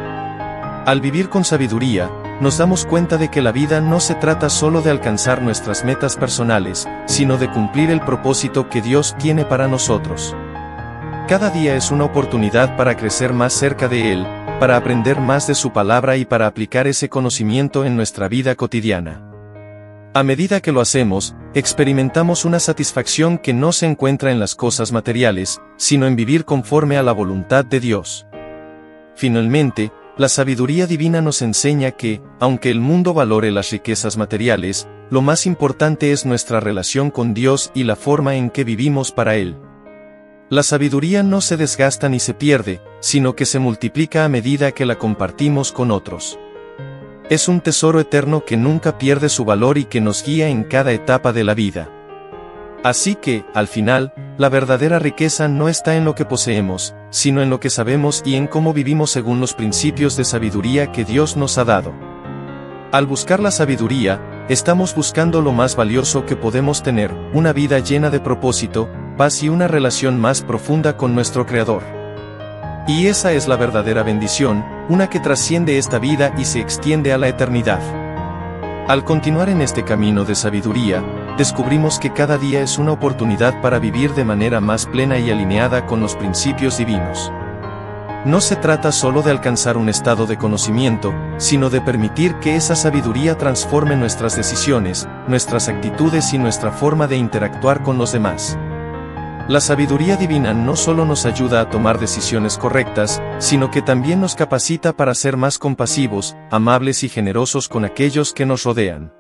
[SPEAKER 1] Al vivir con sabiduría, nos damos cuenta de que la vida no se trata solo de alcanzar nuestras metas personales, sino de cumplir el propósito que Dios tiene para nosotros. Cada día es una oportunidad para crecer más cerca de Él, para aprender más de su palabra y para aplicar ese conocimiento en nuestra vida cotidiana. A medida que lo hacemos, experimentamos una satisfacción que no se encuentra en las cosas materiales, sino en vivir conforme a la voluntad de Dios. Finalmente, la sabiduría divina nos enseña que, aunque el mundo valore las riquezas materiales, lo más importante es nuestra relación con Dios y la forma en que vivimos para Él. La sabiduría no se desgasta ni se pierde, sino que se multiplica a medida que la compartimos con otros. Es un tesoro eterno que nunca pierde su valor y que nos guía en cada etapa de la vida. Así que, al final, la verdadera riqueza no está en lo que poseemos, sino en lo que sabemos y en cómo vivimos según los principios de sabiduría que Dios nos ha dado. Al buscar la sabiduría, estamos buscando lo más valioso que podemos tener, una vida llena de propósito, paz y una relación más profunda con nuestro Creador. Y esa es la verdadera bendición, una que trasciende esta vida y se extiende a la eternidad. Al continuar en este camino de sabiduría, descubrimos que cada día es una oportunidad para vivir de manera más plena y alineada con los principios divinos. No se trata solo de alcanzar un estado de conocimiento, sino de permitir que esa sabiduría transforme nuestras decisiones, nuestras actitudes y nuestra forma de interactuar con los demás. La sabiduría divina no solo nos ayuda a tomar decisiones correctas, sino que también nos capacita para ser más compasivos, amables y generosos con aquellos que nos rodean.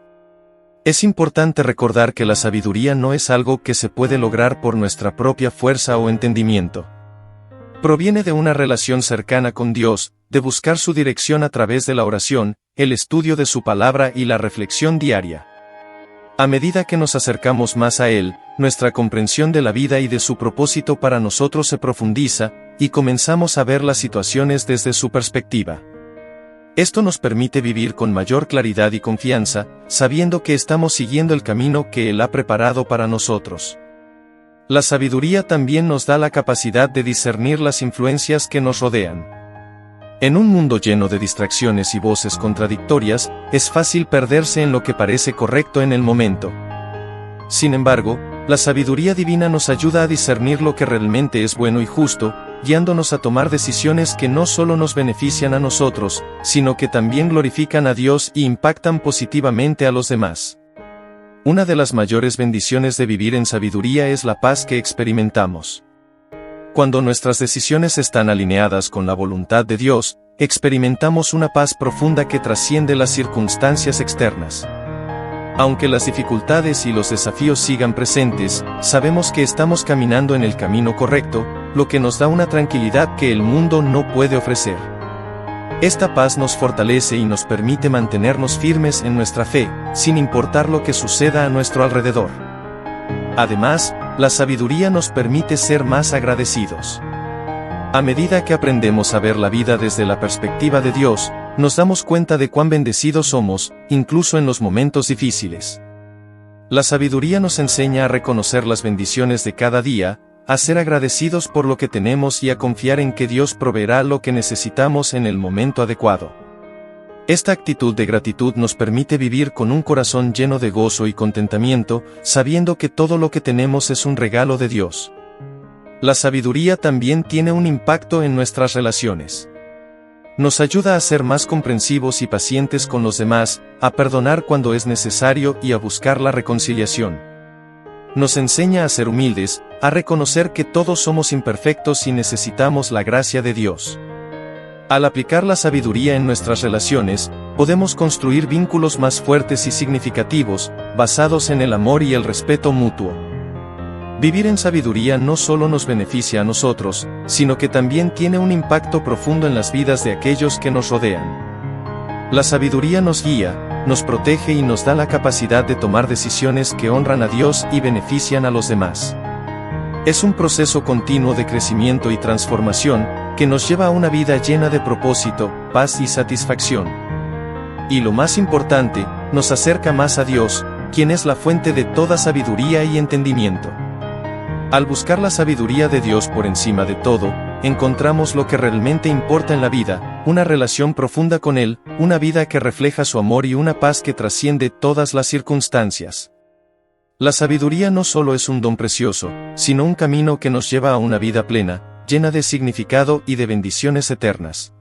[SPEAKER 1] Es importante recordar que la sabiduría no es algo que se puede lograr por nuestra propia fuerza o entendimiento. Proviene de una relación cercana con Dios, de buscar su dirección a través de la oración, el estudio de su palabra y la reflexión diaria. A medida que nos acercamos más a Él, nuestra comprensión de la vida y de su propósito para nosotros se profundiza, y comenzamos a ver las situaciones desde su perspectiva. Esto nos permite vivir con mayor claridad y confianza, sabiendo que estamos siguiendo el camino que Él ha preparado para nosotros. La sabiduría también nos da la capacidad de discernir las influencias que nos rodean. En un mundo lleno de distracciones y voces contradictorias, es fácil perderse en lo que parece correcto en el momento. Sin embargo, la sabiduría divina nos ayuda a discernir lo que realmente es bueno y justo, guiándonos a tomar decisiones que no solo nos benefician a nosotros, sino que también glorifican a Dios y impactan positivamente a los demás. Una de las mayores bendiciones de vivir en sabiduría es la paz que experimentamos. Cuando nuestras decisiones están alineadas con la voluntad de Dios, experimentamos una paz profunda que trasciende las circunstancias externas. Aunque las dificultades y los desafíos sigan presentes, sabemos que estamos caminando en el camino correcto, lo que nos da una tranquilidad que el mundo no puede ofrecer. Esta paz nos fortalece y nos permite mantenernos firmes en nuestra fe, sin importar lo que suceda a nuestro alrededor. Además, la sabiduría nos permite ser más agradecidos. A medida que aprendemos a ver la vida desde la perspectiva de Dios, nos damos cuenta de cuán bendecidos somos, incluso en los momentos difíciles. La sabiduría nos enseña a reconocer las bendiciones de cada día, a ser agradecidos por lo que tenemos y a confiar en que Dios proveerá lo que necesitamos en el momento adecuado. Esta actitud de gratitud nos permite vivir con un corazón lleno de gozo y contentamiento, sabiendo que todo lo que tenemos es un regalo de Dios. La sabiduría también tiene un impacto en nuestras relaciones. Nos ayuda a ser más comprensivos y pacientes con los demás, a perdonar cuando es necesario y a buscar la reconciliación. Nos enseña a ser humildes, a reconocer que todos somos imperfectos y necesitamos la gracia de Dios. Al aplicar la sabiduría en nuestras relaciones, podemos construir vínculos más fuertes y significativos, basados en el amor y el respeto mutuo. Vivir en sabiduría no solo nos beneficia a nosotros, sino que también tiene un impacto profundo en las vidas de aquellos que nos rodean. La sabiduría nos guía, nos protege y nos da la capacidad de tomar decisiones que honran a Dios y benefician a los demás. Es un proceso continuo de crecimiento y transformación, que nos lleva a una vida llena de propósito, paz y satisfacción. Y lo más importante, nos acerca más a Dios, quien es la fuente de toda sabiduría y entendimiento. Al buscar la sabiduría de Dios por encima de todo, encontramos lo que realmente importa en la vida, una relación profunda con Él, una vida que refleja su amor y una paz que trasciende todas las circunstancias. La sabiduría no solo es un don precioso, sino un camino que nos lleva a una vida plena, llena de significado y de bendiciones eternas.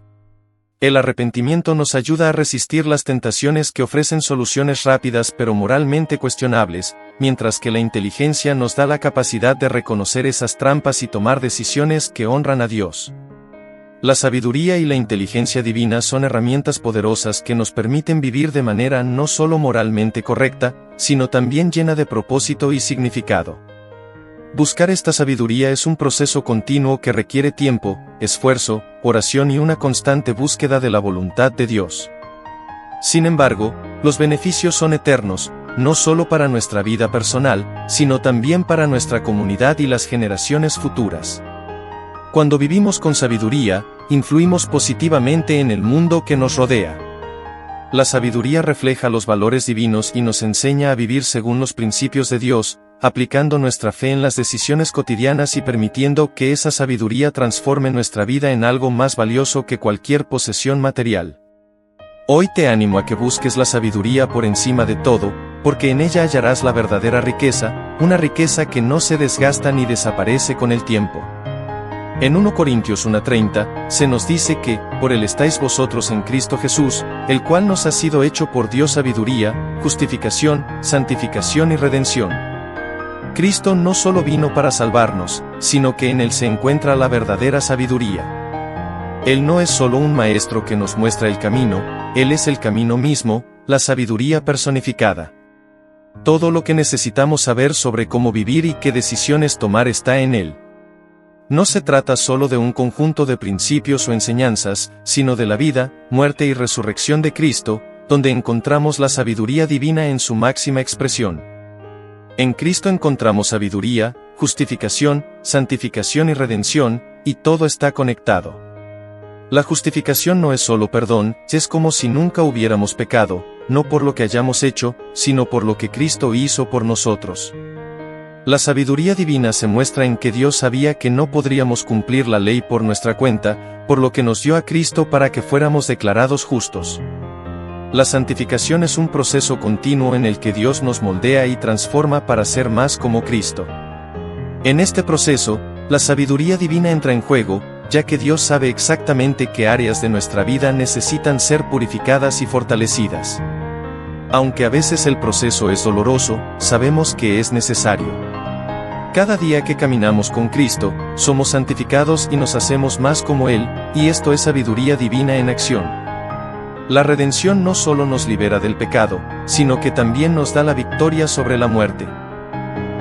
[SPEAKER 1] El arrepentimiento nos ayuda a resistir las tentaciones que ofrecen soluciones rápidas pero moralmente cuestionables, mientras que la inteligencia nos da la capacidad de reconocer esas trampas y tomar decisiones que honran a Dios. La sabiduría y la inteligencia divina son herramientas poderosas que nos permiten vivir de manera no solo moralmente correcta, sino también llena de propósito y significado. Buscar esta sabiduría es un proceso continuo que requiere tiempo, esfuerzo, oración y una constante búsqueda de la voluntad de Dios. Sin embargo, los beneficios son eternos, no solo para nuestra vida personal, sino también para nuestra comunidad y las generaciones futuras. Cuando vivimos con sabiduría, influimos positivamente en el mundo que nos rodea. La sabiduría refleja los valores divinos y nos enseña a vivir según los principios de Dios, aplicando nuestra fe en las decisiones cotidianas y permitiendo que esa sabiduría transforme nuestra vida en algo más valioso que cualquier posesión material. Hoy te animo a que busques la sabiduría por encima de todo, porque en ella hallarás la verdadera riqueza, una riqueza que no se desgasta ni desaparece con el tiempo. En 1 Corintios 1:30, se nos dice que, por él estáis vosotros en Cristo Jesús, el cual nos ha sido hecho por Dios sabiduría, justificación, santificación y redención. Cristo no solo vino para salvarnos, sino que en él se encuentra la verdadera sabiduría. Él no es solo un maestro que nos muestra el camino, Él es el camino mismo, la sabiduría personificada. Todo lo que necesitamos saber sobre cómo vivir y qué decisiones tomar está en Él. No se trata solo de un conjunto de principios o enseñanzas, sino de la vida, muerte y resurrección de Cristo, donde encontramos la sabiduría divina en su máxima expresión. En Cristo encontramos sabiduría, justificación, santificación y redención, y todo está conectado. La justificación no es solo perdón, es como si nunca hubiéramos pecado, no por lo que hayamos hecho, sino por lo que Cristo hizo por nosotros. La sabiduría divina se muestra en que Dios sabía que no podríamos cumplir la ley por nuestra cuenta, por lo que nos dio a Cristo para que fuéramos declarados justos. La santificación es un proceso continuo en el que Dios nos moldea y transforma para ser más como Cristo. En este proceso, la sabiduría divina entra en juego, ya que Dios sabe exactamente qué áreas de nuestra vida necesitan ser purificadas y fortalecidas. Aunque a veces el proceso es doloroso, sabemos que es necesario. Cada día que caminamos con Cristo, somos santificados y nos hacemos más como Él, y esto es sabiduría divina en acción. La redención no solo nos libera del pecado, sino que también nos da la victoria sobre la muerte.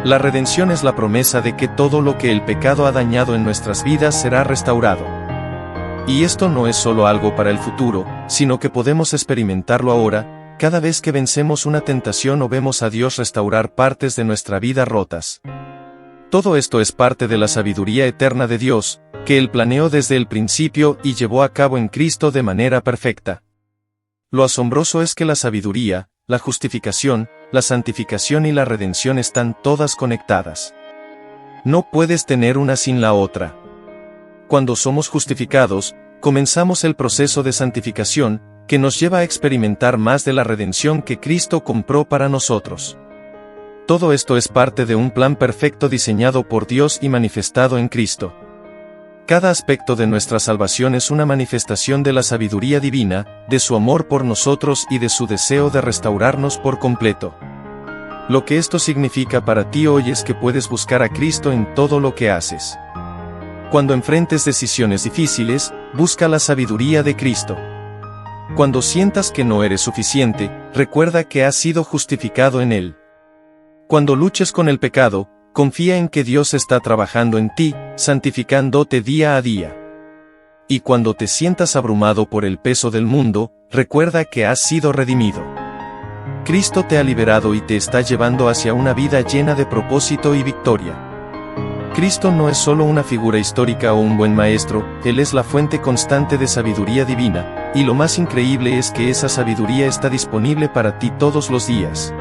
[SPEAKER 1] La redención es la promesa de que todo lo que el pecado ha dañado en nuestras vidas será restaurado. Y esto no es solo algo para el futuro, sino que podemos experimentarlo ahora, cada vez que vencemos una tentación o vemos a Dios restaurar partes de nuestra vida rotas. Todo esto es parte de la sabiduría eterna de Dios, que Él planeó desde el principio y llevó a cabo en Cristo de manera perfecta. Lo asombroso es que la sabiduría, la justificación, la santificación y la redención están todas conectadas. No puedes tener una sin la otra. Cuando somos justificados, comenzamos el proceso de santificación, que nos lleva a experimentar más de la redención que Cristo compró para nosotros. Todo esto es parte de un plan perfecto diseñado por Dios y manifestado en Cristo. Cada aspecto de nuestra salvación es una manifestación de la sabiduría divina, de su amor por nosotros y de su deseo de restaurarnos por completo. Lo que esto significa para ti hoy es que puedes buscar a Cristo en todo lo que haces. Cuando enfrentes decisiones difíciles, busca la sabiduría de Cristo. Cuando sientas que no eres suficiente, recuerda que has sido justificado en Él. Cuando luches con el pecado, confía en que Dios está trabajando en ti, santificándote día a día. Y cuando te sientas abrumado por el peso del mundo, recuerda que has sido redimido. Cristo te ha liberado y te está llevando hacia una vida llena de propósito y victoria. Cristo no es solo una figura histórica o un buen maestro, Él es la fuente constante de sabiduría divina, y lo más increíble es que esa sabiduría está disponible para ti todos los días.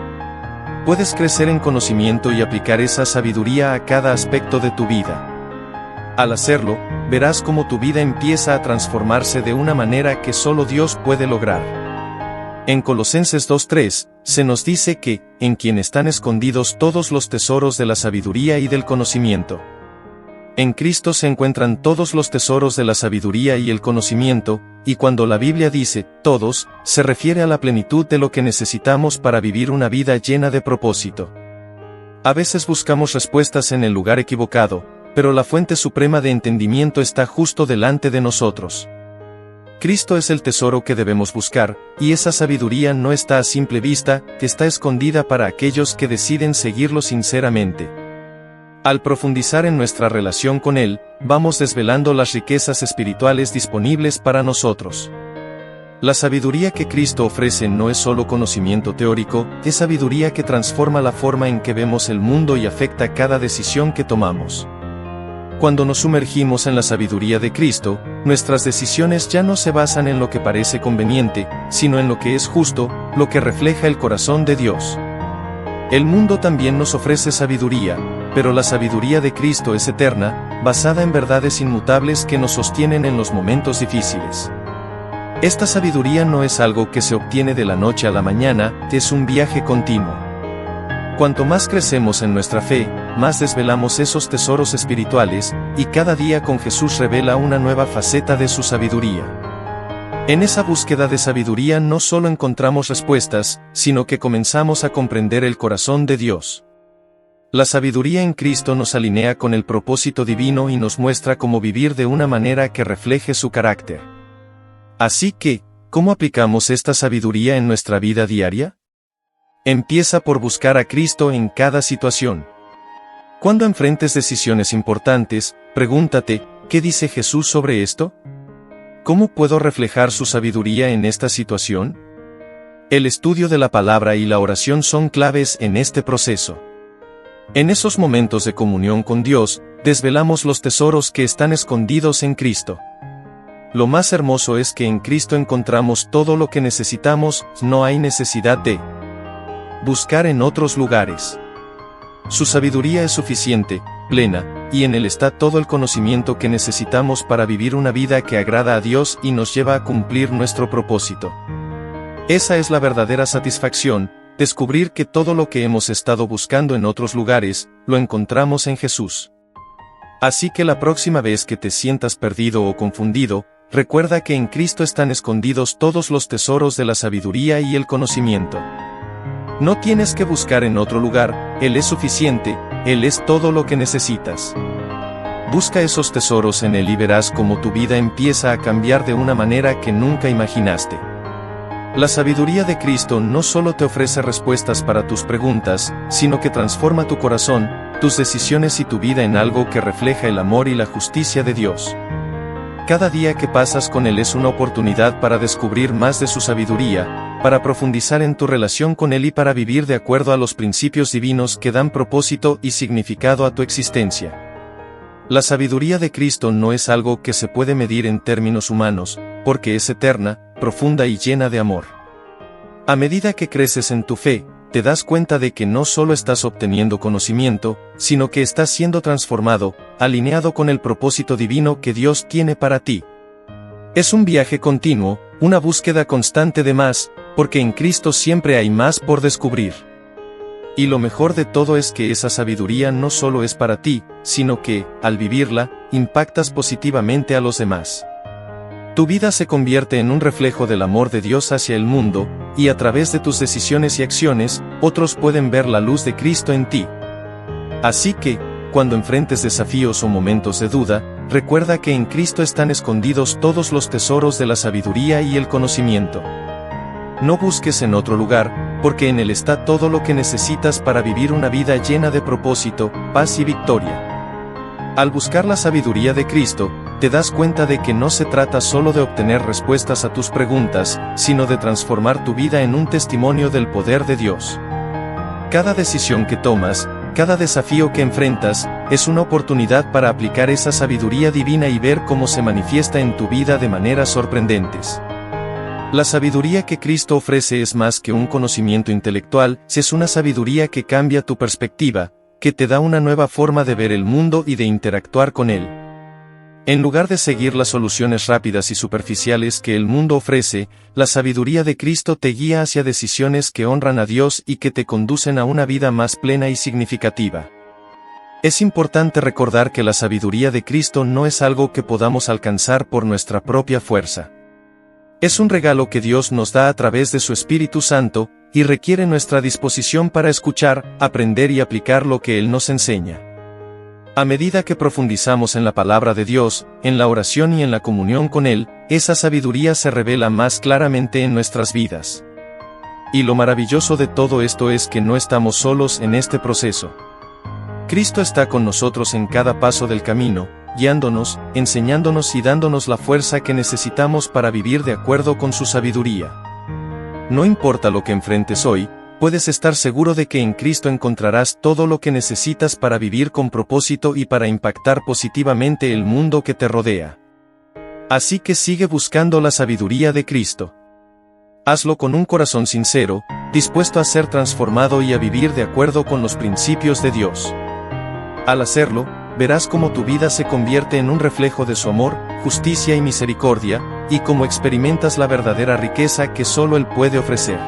[SPEAKER 1] Puedes crecer en conocimiento y aplicar esa sabiduría a cada aspecto de tu vida. Al hacerlo, verás cómo tu vida empieza a transformarse de una manera que solo Dios puede lograr. En Colosenses 2:3, se nos dice que, en quien están escondidos todos los tesoros de la sabiduría y del conocimiento. En Cristo se encuentran todos los tesoros de la sabiduría y el conocimiento, y cuando la Biblia dice, todos, se refiere a la plenitud de lo que necesitamos para vivir una vida llena de propósito. A veces buscamos respuestas en el lugar equivocado, pero la fuente suprema de entendimiento está justo delante de nosotros. Cristo es el tesoro que debemos buscar, y esa sabiduría no está a simple vista, está escondida para aquellos que deciden seguirlo sinceramente. Al profundizar en nuestra relación con Él, vamos desvelando las riquezas espirituales disponibles para nosotros. La sabiduría que Cristo ofrece no es solo conocimiento teórico, es sabiduría que transforma la forma en que vemos el mundo y afecta cada decisión que tomamos. Cuando nos sumergimos en la sabiduría de Cristo, nuestras decisiones ya no se basan en lo que parece conveniente, sino en lo que es justo, lo que refleja el corazón de Dios. El mundo también nos ofrece sabiduría, pero la sabiduría de Cristo es eterna, basada en verdades inmutables que nos sostienen en los momentos difíciles. Esta sabiduría no es algo que se obtiene de la noche a la mañana, es un viaje continuo. Cuanto más crecemos en nuestra fe, más desvelamos esos tesoros espirituales, y cada día con Jesús revela una nueva faceta de su sabiduría. En esa búsqueda de sabiduría no solo encontramos respuestas, sino que comenzamos a comprender el corazón de Dios. La sabiduría en Cristo nos alinea con el propósito divino y nos muestra cómo vivir de una manera que refleje su carácter. Así que, ¿cómo aplicamos esta sabiduría en nuestra vida diaria? Empieza por buscar a Cristo en cada situación. Cuando enfrentes decisiones importantes, pregúntate, ¿qué dice Jesús sobre esto? ¿Cómo puedo reflejar su sabiduría en esta situación? El estudio de la palabra y la oración son claves en este proceso. En esos momentos de comunión con Dios, desvelamos los tesoros que están escondidos en Cristo. Lo más hermoso es que en Cristo encontramos todo lo que necesitamos, no hay necesidad de buscar en otros lugares. Su sabiduría es suficiente, plena, y en Él está todo el conocimiento que necesitamos para vivir una vida que agrada a Dios y nos lleva a cumplir nuestro propósito. Esa es la verdadera satisfacción, descubrir que todo lo que hemos estado buscando en otros lugares, lo encontramos en Jesús. Así que la próxima vez que te sientas perdido o confundido, recuerda que en Cristo están escondidos todos los tesoros de la sabiduría y el conocimiento. No tienes que buscar en otro lugar, Él es suficiente, Él es todo lo que necesitas. Busca esos tesoros en Él y verás cómo tu vida empieza a cambiar de una manera que nunca imaginaste. La sabiduría de Cristo no solo te ofrece respuestas para tus preguntas, sino que transforma tu corazón, tus decisiones y tu vida en algo que refleja el amor y la justicia de Dios. Cada día que pasas con Él es una oportunidad para descubrir más de su sabiduría, para profundizar en tu relación con Él y para vivir de acuerdo a los principios divinos que dan propósito y significado a tu existencia. La sabiduría de Cristo no es algo que se puede medir en términos humanos, porque es eterna, profunda y llena de amor. A medida que creces en tu fe, te das cuenta de que no solo estás obteniendo conocimiento, sino que estás siendo transformado, alineado con el propósito divino que Dios tiene para ti. Es un viaje continuo, una búsqueda constante de más, porque en Cristo siempre hay más por descubrir. Y lo mejor de todo es que esa sabiduría no solo es para ti, sino que, al vivirla, impactas positivamente a los demás. Tu vida se convierte en un reflejo del amor de Dios hacia el mundo, y a través de tus decisiones y acciones, otros pueden ver la luz de Cristo en ti. Así que, cuando enfrentes desafíos o momentos de duda, recuerda que en Cristo están escondidos todos los tesoros de la sabiduría y el conocimiento. No busques en otro lugar, porque en Él está todo lo que necesitas para vivir una vida llena de propósito, paz y victoria. Al buscar la sabiduría de Cristo, te das cuenta de que no se trata solo de obtener respuestas a tus preguntas, sino de transformar tu vida en un testimonio del poder de Dios. Cada decisión que tomas, cada desafío que enfrentas, es una oportunidad para aplicar esa sabiduría divina y ver cómo se manifiesta en tu vida de maneras sorprendentes. La sabiduría que Cristo ofrece es más que un conocimiento intelectual, es una sabiduría que cambia tu perspectiva, que te da una nueva forma de ver el mundo y de interactuar con él. En lugar de seguir las soluciones rápidas y superficiales que el mundo ofrece, la sabiduría de Cristo te guía hacia decisiones que honran a Dios y que te conducen a una vida más plena y significativa. Es importante recordar que la sabiduría de Cristo no es algo que podamos alcanzar por nuestra propia fuerza. Es un regalo que Dios nos da a través de su Espíritu Santo, y requiere nuestra disposición para escuchar, aprender y aplicar lo que Él nos enseña. A medida que profundizamos en la palabra de Dios, en la oración y en la comunión con Él, esa sabiduría se revela más claramente en nuestras vidas. Y lo maravilloso de todo esto es que no estamos solos en este proceso. Cristo está con nosotros en cada paso del camino, guiándonos, enseñándonos y dándonos la fuerza que necesitamos para vivir de acuerdo con su sabiduría. No importa lo que enfrentes hoy, puedes estar seguro de que en Cristo encontrarás todo lo que necesitas para vivir con propósito y para impactar positivamente el mundo que te rodea. Así que sigue buscando la sabiduría de Cristo. Hazlo con un corazón sincero, dispuesto a ser transformado y a vivir de acuerdo con los principios de Dios. Al hacerlo, verás cómo tu vida se convierte en un reflejo de su amor, justicia y misericordia, y cómo experimentas la verdadera riqueza que solo Él puede ofrecer.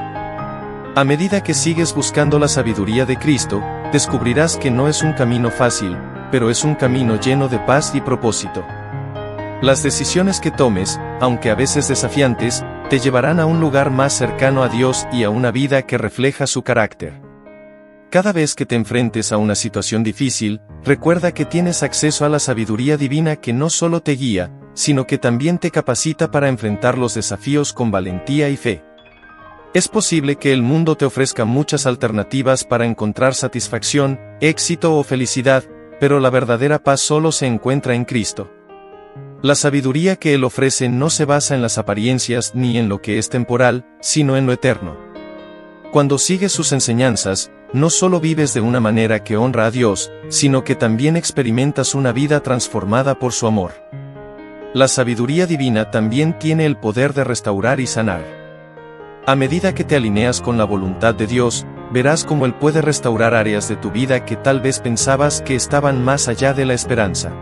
[SPEAKER 1] A medida que sigues buscando la sabiduría de Cristo, descubrirás que no es un camino fácil, pero es un camino lleno de paz y propósito. Las decisiones que tomes, aunque a veces desafiantes, te llevarán a un lugar más cercano a Dios y a una vida que refleja su carácter. Cada vez que te enfrentes a una situación difícil, recuerda que tienes acceso a la sabiduría divina que no solo te guía, sino que también te capacita para enfrentar los desafíos con valentía y fe. Es posible que el mundo te ofrezca muchas alternativas para encontrar satisfacción, éxito o felicidad, pero la verdadera paz solo se encuentra en Cristo. La sabiduría que Él ofrece no se basa en las apariencias ni en lo que es temporal, sino en lo eterno. Cuando sigues sus enseñanzas, no solo vives de una manera que honra a Dios, sino que también experimentas una vida transformada por su amor. La sabiduría divina también tiene el poder de restaurar y sanar. A medida que te alineas con la voluntad de Dios, verás cómo Él puede restaurar áreas de tu vida que tal vez pensabas que estaban más allá de la esperanza.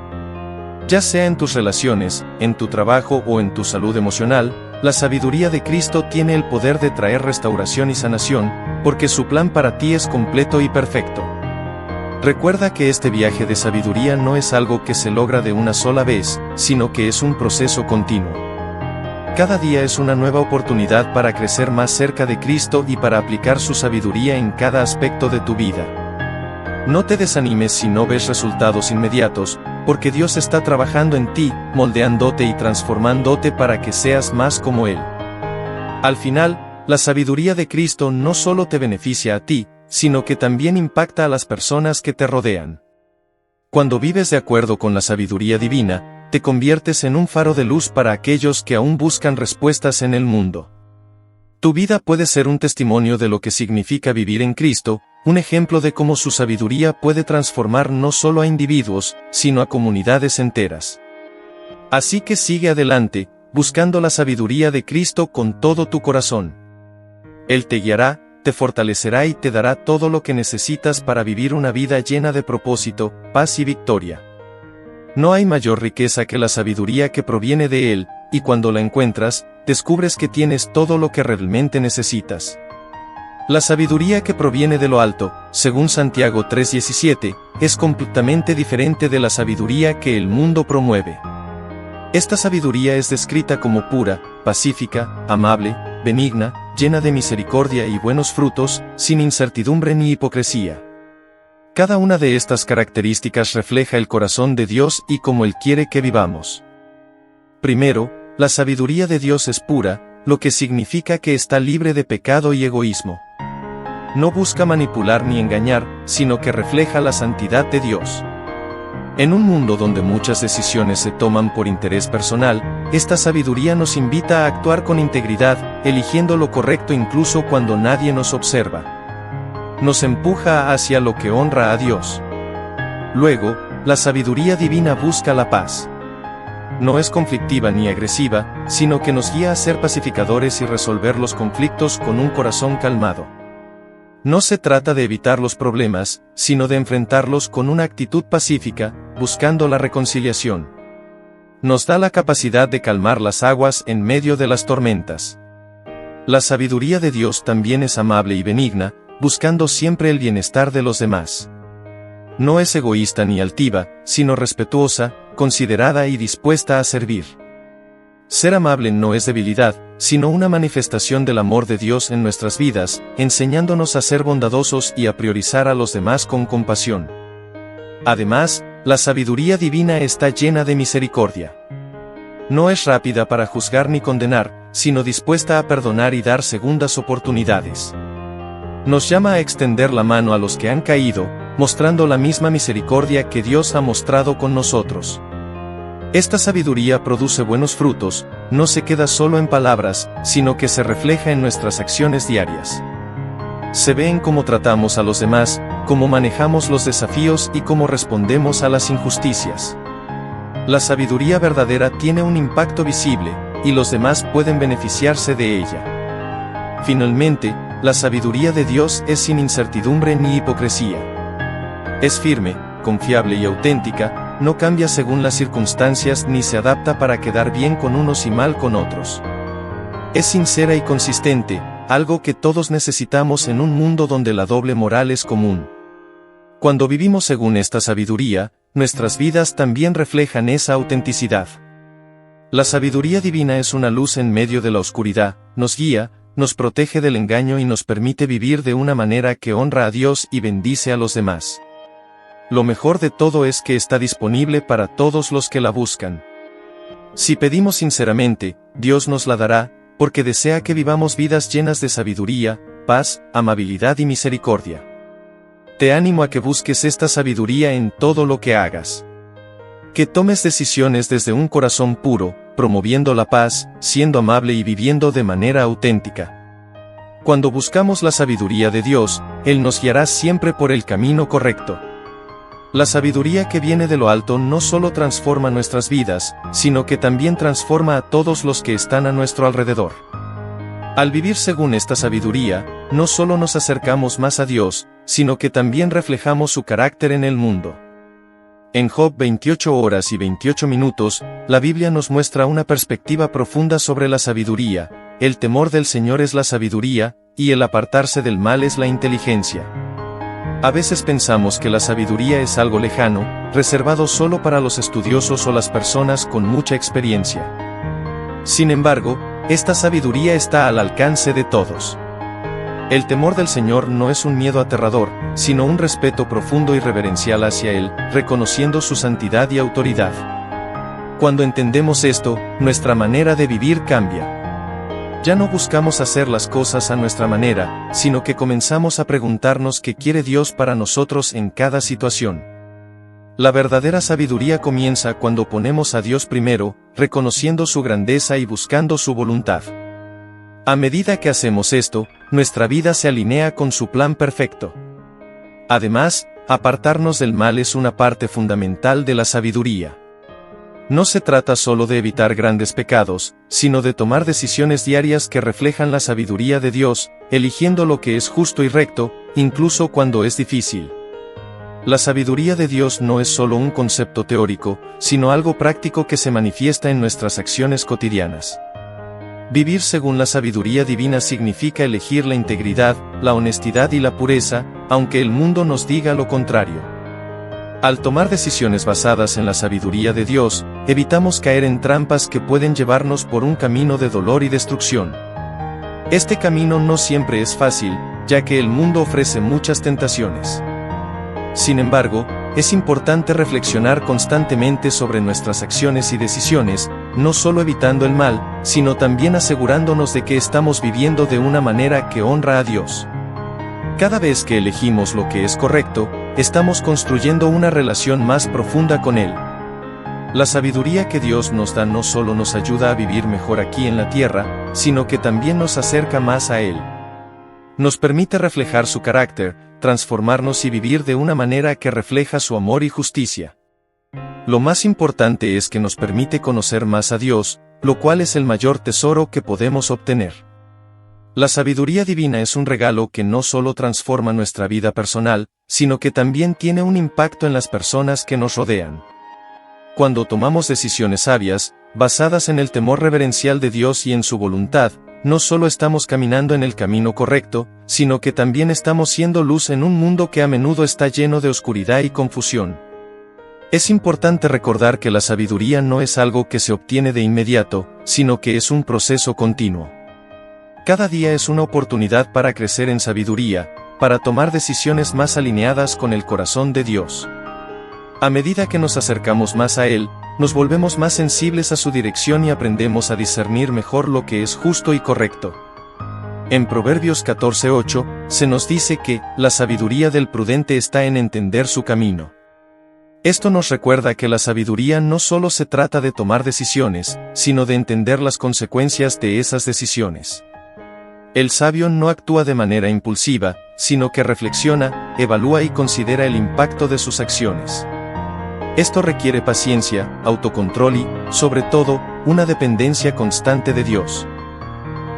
[SPEAKER 1] Ya sea en tus relaciones, en tu trabajo o en tu salud emocional, la sabiduría de Cristo tiene el poder de traer restauración y sanación, porque su plan para ti es completo y perfecto. Recuerda que este viaje de sabiduría no es algo que se logra de una sola vez, sino que es un proceso continuo. Cada día es una nueva oportunidad para crecer más cerca de Cristo y para aplicar su sabiduría en cada aspecto de tu vida. No te desanimes si no ves resultados inmediatos, porque Dios está trabajando en ti, moldeándote y transformándote para que seas más como Él. Al final, la sabiduría de Cristo no solo te beneficia a ti, sino que también impacta a las personas que te rodean. Cuando vives de acuerdo con la sabiduría divina, te conviertes en un faro de luz para aquellos que aún buscan respuestas en el mundo. Tu vida puede ser un testimonio de lo que significa vivir en Cristo, un ejemplo de cómo su sabiduría puede transformar no solo a individuos, sino a comunidades enteras. Así que sigue adelante, buscando la sabiduría de Cristo con todo tu corazón. Él te guiará, te fortalecerá y te dará todo lo que necesitas para vivir una vida llena de propósito, paz y victoria. No hay mayor riqueza que la sabiduría que proviene de Él, y cuando la encuentras, descubres que tienes todo lo que realmente necesitas. La sabiduría que proviene de lo alto, según Santiago 3:17, es completamente diferente de la sabiduría que el mundo promueve. Esta sabiduría es descrita como pura, pacífica, amable, benigna, llena de misericordia y buenos frutos, sin incertidumbre ni hipocresía. Cada una de estas características refleja el corazón de Dios y cómo Él quiere que vivamos. Primero, la sabiduría de Dios es pura, lo que significa que está libre de pecado y egoísmo. No busca manipular ni engañar, sino que refleja la santidad de Dios. En un mundo donde muchas decisiones se toman por interés personal, esta sabiduría nos invita a actuar con integridad, eligiendo lo correcto incluso cuando nadie nos observa. Nos empuja hacia lo que honra a Dios. Luego, la sabiduría divina busca la paz. No es conflictiva ni agresiva, sino que nos guía a ser pacificadores y resolver los conflictos con un corazón calmado. No se trata de evitar los problemas, sino de enfrentarlos con una actitud pacífica, buscando la reconciliación. Nos da la capacidad de calmar las aguas en medio de las tormentas. La sabiduría de Dios también es amable y benigna, buscando siempre el bienestar de los demás. No es egoísta ni altiva, sino respetuosa, considerada y dispuesta a servir. Ser amable no es debilidad, sino una manifestación del amor de Dios en nuestras vidas, enseñándonos a ser bondadosos y a priorizar a los demás con compasión. Además, la sabiduría divina está llena de misericordia. No es rápida para juzgar ni condenar, sino dispuesta a perdonar y dar segundas oportunidades. Nos llama a extender la mano a los que han caído, mostrando la misma misericordia que Dios ha mostrado con nosotros. Esta sabiduría produce buenos frutos, no se queda solo en palabras, sino que se refleja en nuestras acciones diarias. Se ve en cómo tratamos a los demás, cómo manejamos los desafíos y cómo respondemos a las injusticias. La sabiduría verdadera tiene un impacto visible, y los demás pueden beneficiarse de ella. Finalmente, la sabiduría de Dios es sin incertidumbre ni hipocresía. Es firme, confiable y auténtica, no cambia según las circunstancias ni se adapta para quedar bien con unos y mal con otros. Es sincera y consistente, algo que todos necesitamos en un mundo donde la doble moral es común. Cuando vivimos según esta sabiduría, nuestras vidas también reflejan esa autenticidad. La sabiduría divina es una luz en medio de la oscuridad, nos guía, nos protege del engaño y nos permite vivir de una manera que honra a Dios y bendice a los demás. Lo mejor de todo es que está disponible para todos los que la buscan. Si pedimos sinceramente, Dios nos la dará, porque desea que vivamos vidas llenas de sabiduría, paz, amabilidad y misericordia. Te animo a que busques esta sabiduría en todo lo que hagas. Que tomes decisiones desde un corazón puro, promoviendo la paz, siendo amable y viviendo de manera auténtica. Cuando buscamos la sabiduría de Dios, Él nos guiará siempre por el camino correcto. La sabiduría que viene de lo alto no solo transforma nuestras vidas, sino que también transforma a todos los que están a nuestro alrededor. Al vivir según esta sabiduría, no solo nos acercamos más a Dios, sino que también reflejamos su carácter en el mundo. En Job 28 horas y 28 minutos, la Biblia nos muestra una perspectiva profunda sobre la sabiduría. El temor del Señor es la sabiduría, y el apartarse del mal es la inteligencia. A veces pensamos que la sabiduría es algo lejano, reservado solo para los estudiosos o las personas con mucha experiencia. Sin embargo, esta sabiduría está al alcance de todos. El temor del Señor no es un miedo aterrador, sino un respeto profundo y reverencial hacia Él, reconociendo su santidad y autoridad. Cuando entendemos esto, nuestra manera de vivir cambia. Ya no buscamos hacer las cosas a nuestra manera, sino que comenzamos a preguntarnos qué quiere Dios para nosotros en cada situación. La verdadera sabiduría comienza cuando ponemos a Dios primero, reconociendo su grandeza y buscando su voluntad. A medida que hacemos esto, nuestra vida se alinea con su plan perfecto. Además, apartarnos del mal es una parte fundamental de la sabiduría. No se trata solo de evitar grandes pecados, sino de tomar decisiones diarias que reflejan la sabiduría de Dios, eligiendo lo que es justo y recto, incluso cuando es difícil. La sabiduría de Dios no es solo un concepto teórico, sino algo práctico que se manifiesta en nuestras acciones cotidianas. Vivir según la sabiduría divina significa elegir la integridad, la honestidad y la pureza, aunque el mundo nos diga lo contrario. Al tomar decisiones basadas en la sabiduría de Dios, evitamos caer en trampas que pueden llevarnos por un camino de dolor y destrucción. Este camino no siempre es fácil, ya que el mundo ofrece muchas tentaciones. Sin embargo, es importante reflexionar constantemente sobre nuestras acciones y decisiones, no solo evitando el mal, sino también asegurándonos de que estamos viviendo de una manera que honra a Dios. Cada vez que elegimos lo que es correcto, estamos construyendo una relación más profunda con Él. La sabiduría que Dios nos da no solo nos ayuda a vivir mejor aquí en la tierra, sino que también nos acerca más a Él. Nos permite reflejar su carácter, transformarnos y vivir de una manera que refleja su amor y justicia. Lo más importante es que nos permite conocer más a Dios, lo cual es el mayor tesoro que podemos obtener. La sabiduría divina es un regalo que no solo transforma nuestra vida personal, sino que también tiene un impacto en las personas que nos rodean. Cuando tomamos decisiones sabias, basadas en el temor reverencial de Dios y en su voluntad, no solo estamos caminando en el camino correcto, sino que también estamos siendo luz en un mundo que a menudo está lleno de oscuridad y confusión. Es importante recordar que la sabiduría no es algo que se obtiene de inmediato, sino que es un proceso continuo. Cada día es una oportunidad para crecer en sabiduría, para tomar decisiones más alineadas con el corazón de Dios. A medida que nos acercamos más a Él, nos volvemos más sensibles a su dirección y aprendemos a discernir mejor lo que es justo y correcto. En Proverbios 14:8, se nos dice que la sabiduría del prudente está en entender su camino. Esto nos recuerda que la sabiduría no solo se trata de tomar decisiones, sino de entender las consecuencias de esas decisiones. El sabio no actúa de manera impulsiva, sino que reflexiona, evalúa y considera el impacto de sus acciones. Esto requiere paciencia, autocontrol y, sobre todo, una dependencia constante de Dios.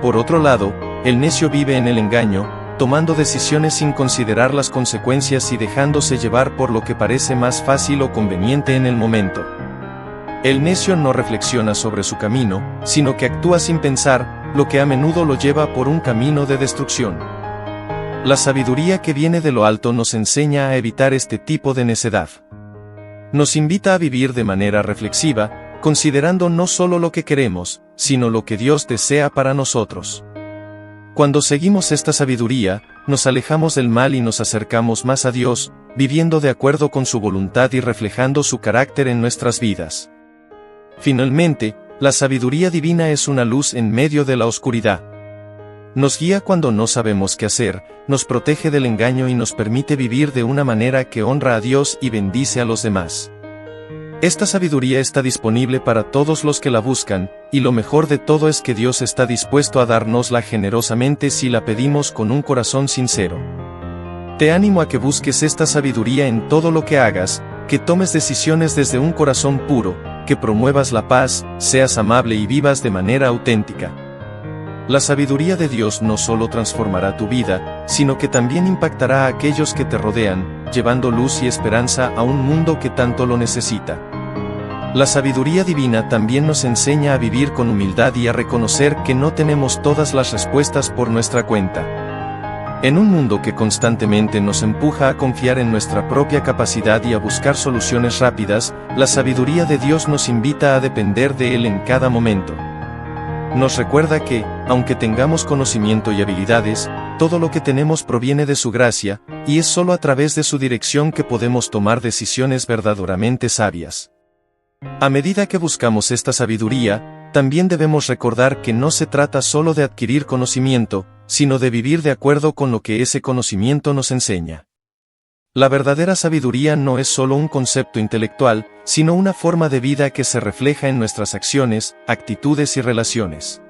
[SPEAKER 1] Por otro lado, el necio vive en el engaño, tomando decisiones sin considerar las consecuencias y dejándose llevar por lo que parece más fácil o conveniente en el momento. El necio no reflexiona sobre su camino, sino que actúa sin pensar, lo que a menudo lo lleva por un camino de destrucción. La sabiduría que viene de lo alto nos enseña a evitar este tipo de necedad. Nos invita a vivir de manera reflexiva, considerando no solo lo que queremos, sino lo que Dios desea para nosotros. Cuando seguimos esta sabiduría, nos alejamos del mal y nos acercamos más a Dios, viviendo de acuerdo con su voluntad y reflejando su carácter en nuestras vidas. Finalmente, la sabiduría divina es una luz en medio de la oscuridad. Nos guía cuando no sabemos qué hacer, nos protege del engaño y nos permite vivir de una manera que honra a Dios y bendice a los demás. Esta sabiduría está disponible para todos los que la buscan, y lo mejor de todo es que Dios está dispuesto a dárnosla generosamente si la pedimos con un corazón sincero. Te animo a que busques esta sabiduría en todo lo que hagas, que tomes decisiones desde un corazón puro, que promuevas la paz, seas amable y vivas de manera auténtica. La sabiduría de Dios no solo transformará tu vida, sino que también impactará a aquellos que te rodean, llevando luz y esperanza a un mundo que tanto lo necesita. La sabiduría divina también nos enseña a vivir con humildad y a reconocer que no tenemos todas las respuestas por nuestra cuenta. En un mundo que constantemente nos empuja a confiar en nuestra propia capacidad y a buscar soluciones rápidas, la sabiduría de Dios nos invita a depender de Él en cada momento. Nos recuerda que, aunque tengamos conocimiento y habilidades, todo lo que tenemos proviene de su gracia, y es solo a través de su dirección que podemos tomar decisiones verdaderamente sabias. A medida que buscamos esta sabiduría, también debemos recordar que no se trata solo de adquirir conocimiento, sino de vivir de acuerdo con lo que ese conocimiento nos enseña. La verdadera sabiduría no es solo un concepto intelectual, sino una forma de vida que se refleja en nuestras acciones, actitudes y relaciones.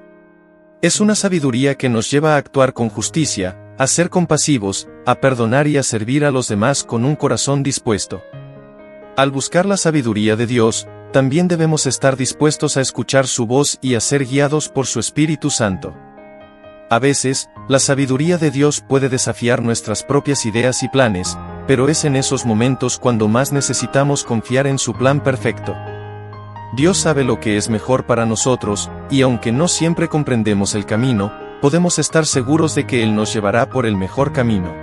[SPEAKER 1] Es una sabiduría que nos lleva a actuar con justicia, a ser compasivos, a perdonar y a servir a los demás con un corazón dispuesto. Al buscar la sabiduría de Dios, también debemos estar dispuestos a escuchar su voz y a ser guiados por su Espíritu Santo. A veces, la sabiduría de Dios puede desafiar nuestras propias ideas y planes, pero es en esos momentos cuando más necesitamos confiar en su plan perfecto. Dios sabe lo que es mejor para nosotros, y aunque no siempre comprendemos el camino, podemos estar seguros de que Él nos llevará por el mejor camino.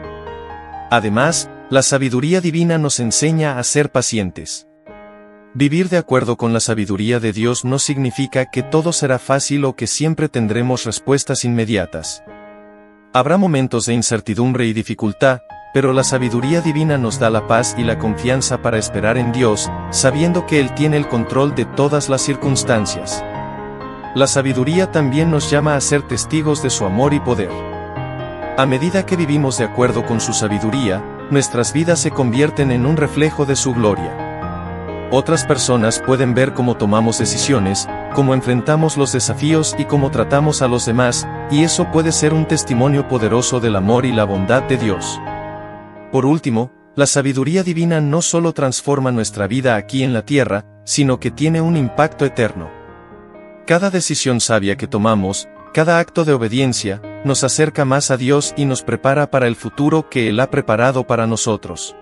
[SPEAKER 1] Además, la sabiduría divina nos enseña a ser pacientes. Vivir de acuerdo con la sabiduría de Dios no significa que todo será fácil o que siempre tendremos respuestas inmediatas. Habrá momentos de incertidumbre y dificultad, pero la sabiduría divina nos da la paz y la confianza para esperar en Dios, sabiendo que Él tiene el control de todas las circunstancias. La sabiduría también nos llama a ser testigos de su amor y poder. A medida que vivimos de acuerdo con su sabiduría, nuestras vidas se convierten en un reflejo de su gloria. Otras personas pueden ver cómo tomamos decisiones, cómo enfrentamos los desafíos y cómo tratamos a los demás, y eso puede ser un testimonio poderoso del amor y la bondad de Dios. Por último, la sabiduría divina no solo transforma nuestra vida aquí en la tierra, sino que tiene un impacto eterno. Cada decisión sabia que tomamos, cada acto de obediencia, nos acerca más a Dios y nos prepara para el futuro que Él ha preparado para nosotros.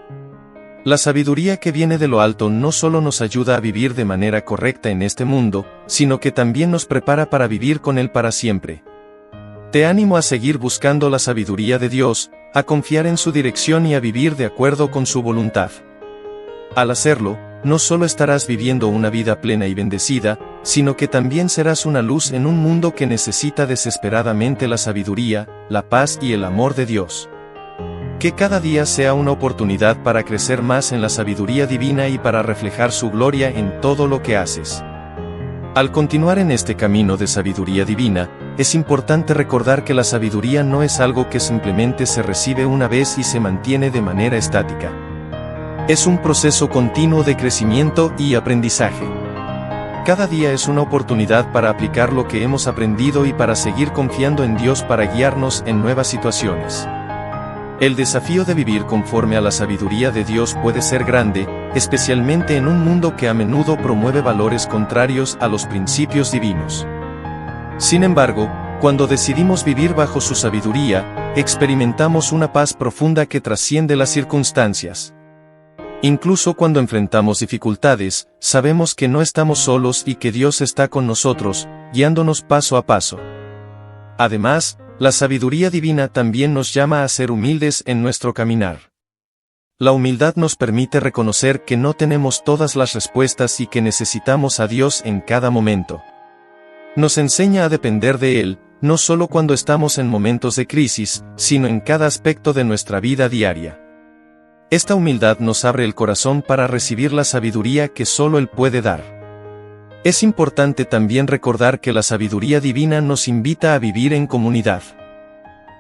[SPEAKER 1] La sabiduría que viene de lo alto no solo nos ayuda a vivir de manera correcta en este mundo, sino que también nos prepara para vivir con Él para siempre. Te animo a seguir buscando la sabiduría de Dios, a confiar en su dirección y a vivir de acuerdo con su voluntad. Al hacerlo, no solo estarás viviendo una vida plena y bendecida, sino que también serás una luz en un mundo que necesita desesperadamente la sabiduría, la paz y el amor de Dios. Que cada día sea una oportunidad para crecer más en la sabiduría divina y para reflejar su gloria en todo lo que haces. Al continuar en este camino de sabiduría divina, es importante recordar que la sabiduría no es algo que simplemente se recibe una vez y se mantiene de manera estática. Es un proceso continuo de crecimiento y aprendizaje. Cada día es una oportunidad para aplicar lo que hemos aprendido y para seguir confiando en Dios para guiarnos en nuevas situaciones. El desafío de vivir conforme a la sabiduría de Dios puede ser grande, especialmente en un mundo que a menudo promueve valores contrarios a los principios divinos. Sin embargo, cuando decidimos vivir bajo su sabiduría, experimentamos una paz profunda que trasciende las circunstancias. Incluso cuando enfrentamos dificultades, sabemos que no estamos solos y que Dios está con nosotros, guiándonos paso a paso. Además, la sabiduría divina también nos llama a ser humildes en nuestro caminar. La humildad nos permite reconocer que no tenemos todas las respuestas y que necesitamos a Dios en cada momento. Nos enseña a depender de Él, no solo cuando estamos en momentos de crisis, sino en cada aspecto de nuestra vida diaria. Esta humildad nos abre el corazón para recibir la sabiduría que solo Él puede dar. Es importante también recordar que la sabiduría divina nos invita a vivir en comunidad.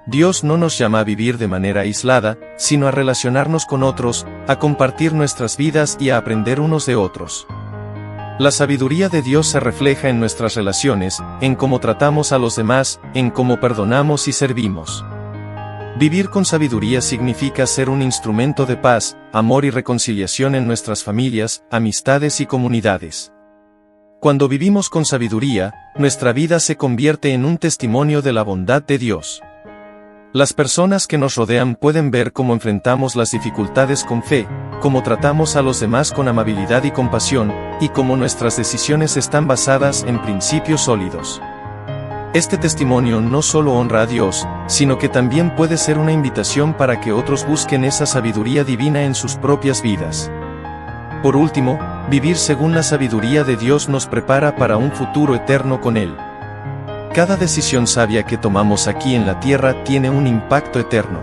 [SPEAKER 1] Dios no nos llama a vivir de manera aislada, sino a relacionarnos con otros, a compartir nuestras vidas y a aprender unos de otros. La sabiduría de Dios se refleja en nuestras relaciones, en cómo tratamos a los demás, en cómo perdonamos y servimos. Vivir con sabiduría significa ser un instrumento de paz, amor y reconciliación en nuestras familias, amistades y comunidades. Cuando vivimos con sabiduría, nuestra vida se convierte en un testimonio de la bondad de Dios. Las personas que nos rodean pueden ver cómo enfrentamos las dificultades con fe, cómo tratamos a los demás con amabilidad y compasión, y cómo nuestras decisiones están basadas en principios sólidos. Este testimonio no solo honra a Dios, sino que también puede ser una invitación para que otros busquen esa sabiduría divina en sus propias vidas. Por último, vivir según la sabiduría de Dios nos prepara para un futuro eterno con Él. Cada decisión sabia que tomamos aquí en la tierra tiene un impacto eterno.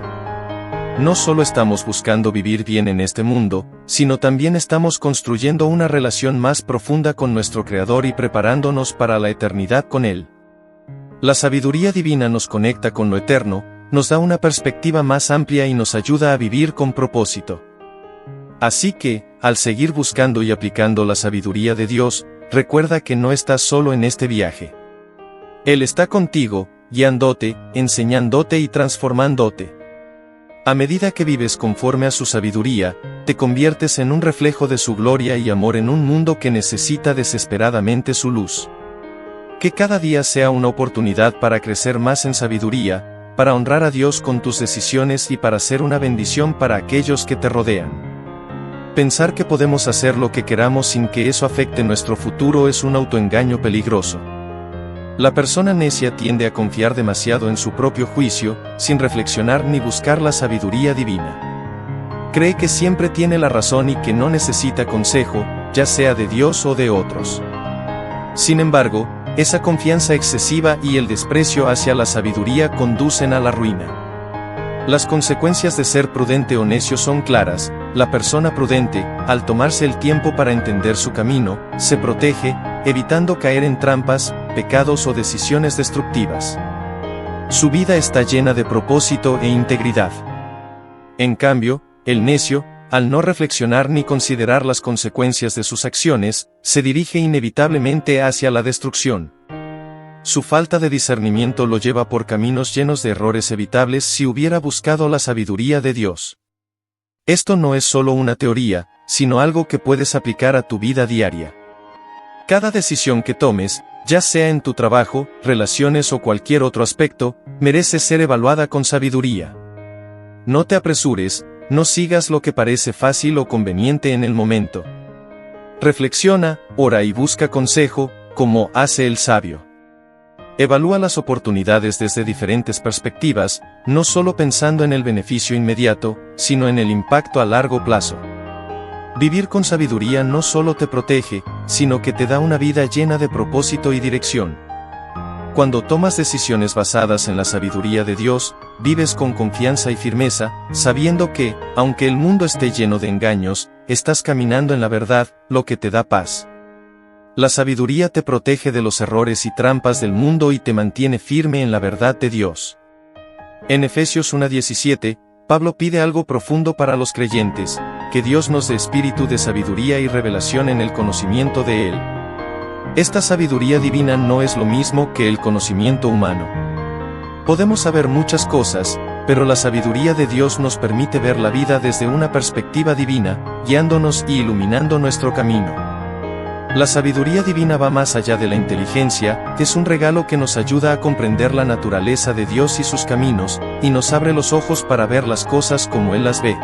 [SPEAKER 1] No solo estamos buscando vivir bien en este mundo, sino también estamos construyendo una relación más profunda con nuestro Creador y preparándonos para la eternidad con Él. La sabiduría divina nos conecta con lo eterno, nos da una perspectiva más amplia y nos ayuda a vivir con propósito. Así que, al seguir buscando y aplicando la sabiduría de Dios, recuerda que no estás solo en este viaje. Él está contigo, guiándote, enseñándote y transformándote. A medida que vives conforme a su sabiduría, te conviertes en un reflejo de su gloria y amor en un mundo que necesita desesperadamente su luz. Que cada día sea una oportunidad para crecer más en sabiduría, para honrar a Dios con tus decisiones y para ser una bendición para aquellos que te rodean. Pensar que podemos hacer lo que queramos sin que eso afecte nuestro futuro es un autoengaño peligroso. La persona necia tiende a confiar demasiado en su propio juicio, sin reflexionar ni buscar la sabiduría divina. Cree que siempre tiene la razón y que no necesita consejo, ya sea de Dios o de otros. Sin embargo, esa confianza excesiva y el desprecio hacia la sabiduría conducen a la ruina. Las consecuencias de ser prudente o necio son claras. La persona prudente, al tomarse el tiempo para entender su camino, se protege, evitando caer en trampas, pecados o decisiones destructivas. Su vida está llena de propósito e integridad. En cambio, el necio, al no reflexionar ni considerar las consecuencias de sus acciones, se dirige inevitablemente hacia la destrucción. Su falta de discernimiento lo lleva por caminos llenos de errores evitables si hubiera buscado la sabiduría de Dios. Esto no es solo una teoría, sino algo que puedes aplicar a tu vida diaria. Cada decisión que tomes, ya sea en tu trabajo, relaciones o cualquier otro aspecto, merece ser evaluada con sabiduría. No te apresures, no sigas lo que parece fácil o conveniente en el momento. Reflexiona, ora y busca consejo, como hace el sabio. Evalúa las oportunidades desde diferentes perspectivas, no solo pensando en el beneficio inmediato, sino en el impacto a largo plazo. Vivir con sabiduría no solo te protege, sino que te da una vida llena de propósito y dirección. Cuando tomas decisiones basadas en la sabiduría de Dios, vives con confianza y firmeza, sabiendo que, aunque el mundo esté lleno de engaños, estás caminando en la verdad, lo que te da paz. La sabiduría te protege de los errores y trampas del mundo y te mantiene firme en la verdad de Dios. En Efesios 1:17, Pablo pide algo profundo para los creyentes, que Dios nos dé espíritu de sabiduría y revelación en el conocimiento de Él. Esta sabiduría divina no es lo mismo que el conocimiento humano. Podemos saber muchas cosas, pero la sabiduría de Dios nos permite ver la vida desde una perspectiva divina, guiándonos y iluminando nuestro camino. La sabiduría divina va más allá de la inteligencia, es un regalo que nos ayuda a comprender la naturaleza de Dios y sus caminos, y nos abre los ojos para ver las cosas como Él las ve.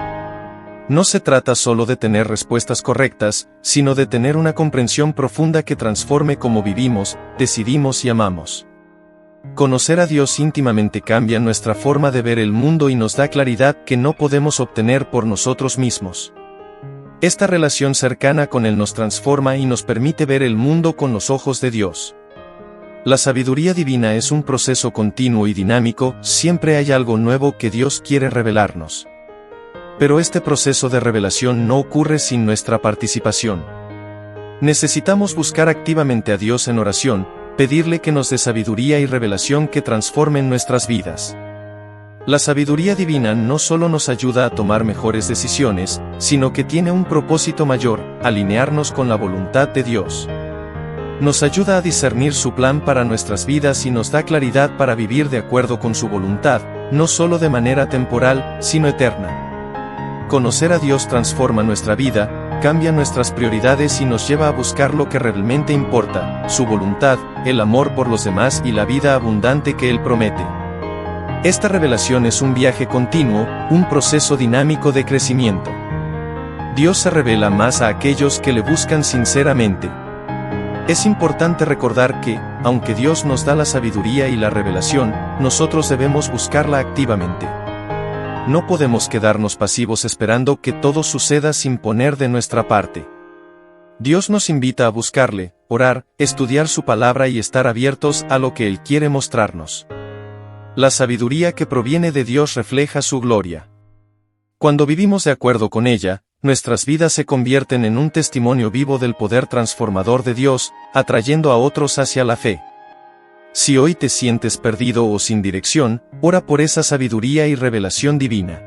[SPEAKER 1] No se trata solo de tener respuestas correctas, sino de tener una comprensión profunda que transforme cómo vivimos, decidimos y amamos. Conocer a Dios íntimamente cambia nuestra forma de ver el mundo y nos da claridad que no podemos obtener por nosotros mismos. Esta relación cercana con Él nos transforma y nos permite ver el mundo con los ojos de Dios. La sabiduría divina es un proceso continuo y dinámico, siempre hay algo nuevo que Dios quiere revelarnos. Pero este proceso de revelación no ocurre sin nuestra participación. Necesitamos buscar activamente a Dios en oración, pedirle que nos dé sabiduría y revelación que transformen nuestras vidas. La sabiduría divina no solo nos ayuda a tomar mejores decisiones, sino que tiene un propósito mayor, alinearnos con la voluntad de Dios. Nos ayuda a discernir su plan para nuestras vidas y nos da claridad para vivir de acuerdo con su voluntad, no solo de manera temporal, sino eterna. Conocer a Dios transforma nuestra vida, cambia nuestras prioridades y nos lleva a buscar lo que realmente importa, su voluntad, el amor por los demás y la vida abundante que Él promete. Esta revelación es un viaje continuo, un proceso dinámico de crecimiento. Dios se revela más a aquellos que le buscan sinceramente. Es importante recordar que, aunque Dios nos da la sabiduría y la revelación, nosotros debemos buscarla activamente. No podemos quedarnos pasivos esperando que todo suceda sin poner de nuestra parte. Dios nos invita a buscarle, orar, estudiar su palabra y estar abiertos a lo que Él quiere mostrarnos. La sabiduría que proviene de Dios refleja su gloria. Cuando vivimos de acuerdo con ella, nuestras vidas se convierten en un testimonio vivo del poder transformador de Dios, atrayendo a otros hacia la fe. Si hoy te sientes perdido o sin dirección, ora por esa sabiduría y revelación divina.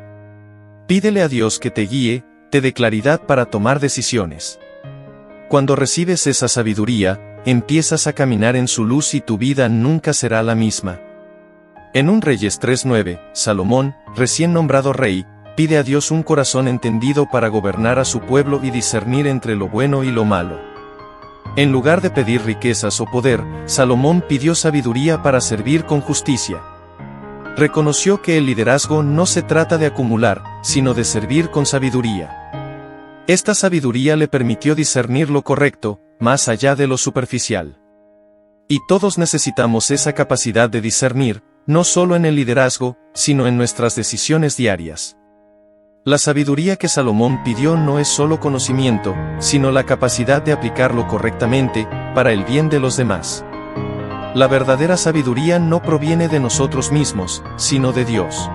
[SPEAKER 1] Pídele a Dios que te guíe, te dé claridad para tomar decisiones. Cuando recibes esa sabiduría, empiezas a caminar en su luz y tu vida nunca será la misma. En 1 Reyes 3:9, Salomón, recién nombrado rey, pide a Dios un corazón entendido para gobernar a su pueblo y discernir entre lo bueno y lo malo. En lugar de pedir riquezas o poder, Salomón pidió sabiduría para servir con justicia. Reconoció que el liderazgo no se trata de acumular, sino de servir con sabiduría. Esta sabiduría le permitió discernir lo correcto, más allá de lo superficial. Y todos necesitamos esa capacidad de discernir, no solo en el liderazgo, sino en nuestras decisiones diarias. La sabiduría que Salomón pidió no es solo conocimiento, sino la capacidad de aplicarlo correctamente, para el bien de los demás. La verdadera sabiduría no proviene de nosotros mismos, sino de Dios.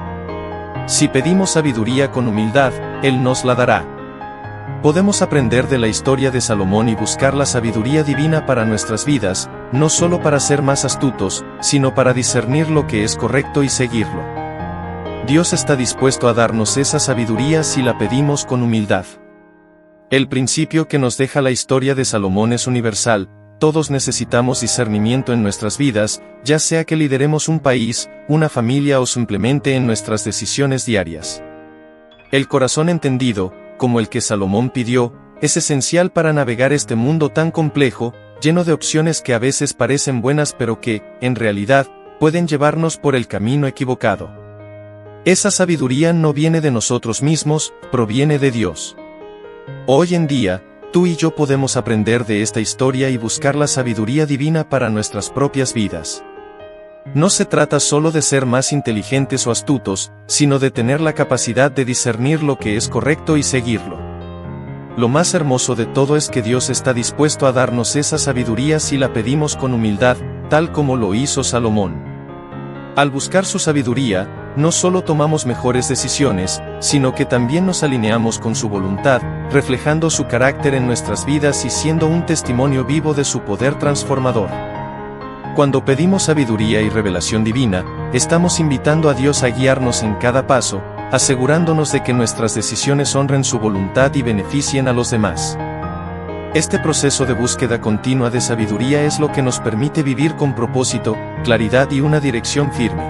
[SPEAKER 1] Si pedimos sabiduría con humildad, Él nos la dará. Podemos aprender de la historia de Salomón y buscar la sabiduría divina para nuestras vidas, no solo para ser más astutos, sino para discernir lo que es correcto y seguirlo. Dios está dispuesto a darnos esa sabiduría si la pedimos con humildad. El principio que nos deja la historia de Salomón es universal. Todos necesitamos discernimiento en nuestras vidas, ya sea que lideremos un país, una familia o simplemente en nuestras decisiones diarias. El corazón entendido, como el que Salomón pidió, es esencial para navegar este mundo tan complejo, lleno de opciones que a veces parecen buenas pero que, en realidad, pueden llevarnos por el camino equivocado. Esa sabiduría no viene de nosotros mismos, proviene de Dios. Hoy en día, tú y yo podemos aprender de esta historia y buscar la sabiduría divina para nuestras propias vidas. No se trata solo de ser más inteligentes o astutos, sino de tener la capacidad de discernir lo que es correcto y seguirlo. Lo más hermoso de todo es que Dios está dispuesto a darnos esa sabiduría si la pedimos con humildad, tal como lo hizo Salomón. Al buscar su sabiduría, no solo tomamos mejores decisiones, sino que también nos alineamos con su voluntad, reflejando su carácter en nuestras vidas y siendo un testimonio vivo de su poder transformador. Cuando pedimos sabiduría y revelación divina, estamos invitando a Dios a guiarnos en cada paso, asegurándonos de que nuestras decisiones honren su voluntad y beneficien a los demás. Este proceso de búsqueda continua de sabiduría es lo que nos permite vivir con propósito, claridad y una dirección firme.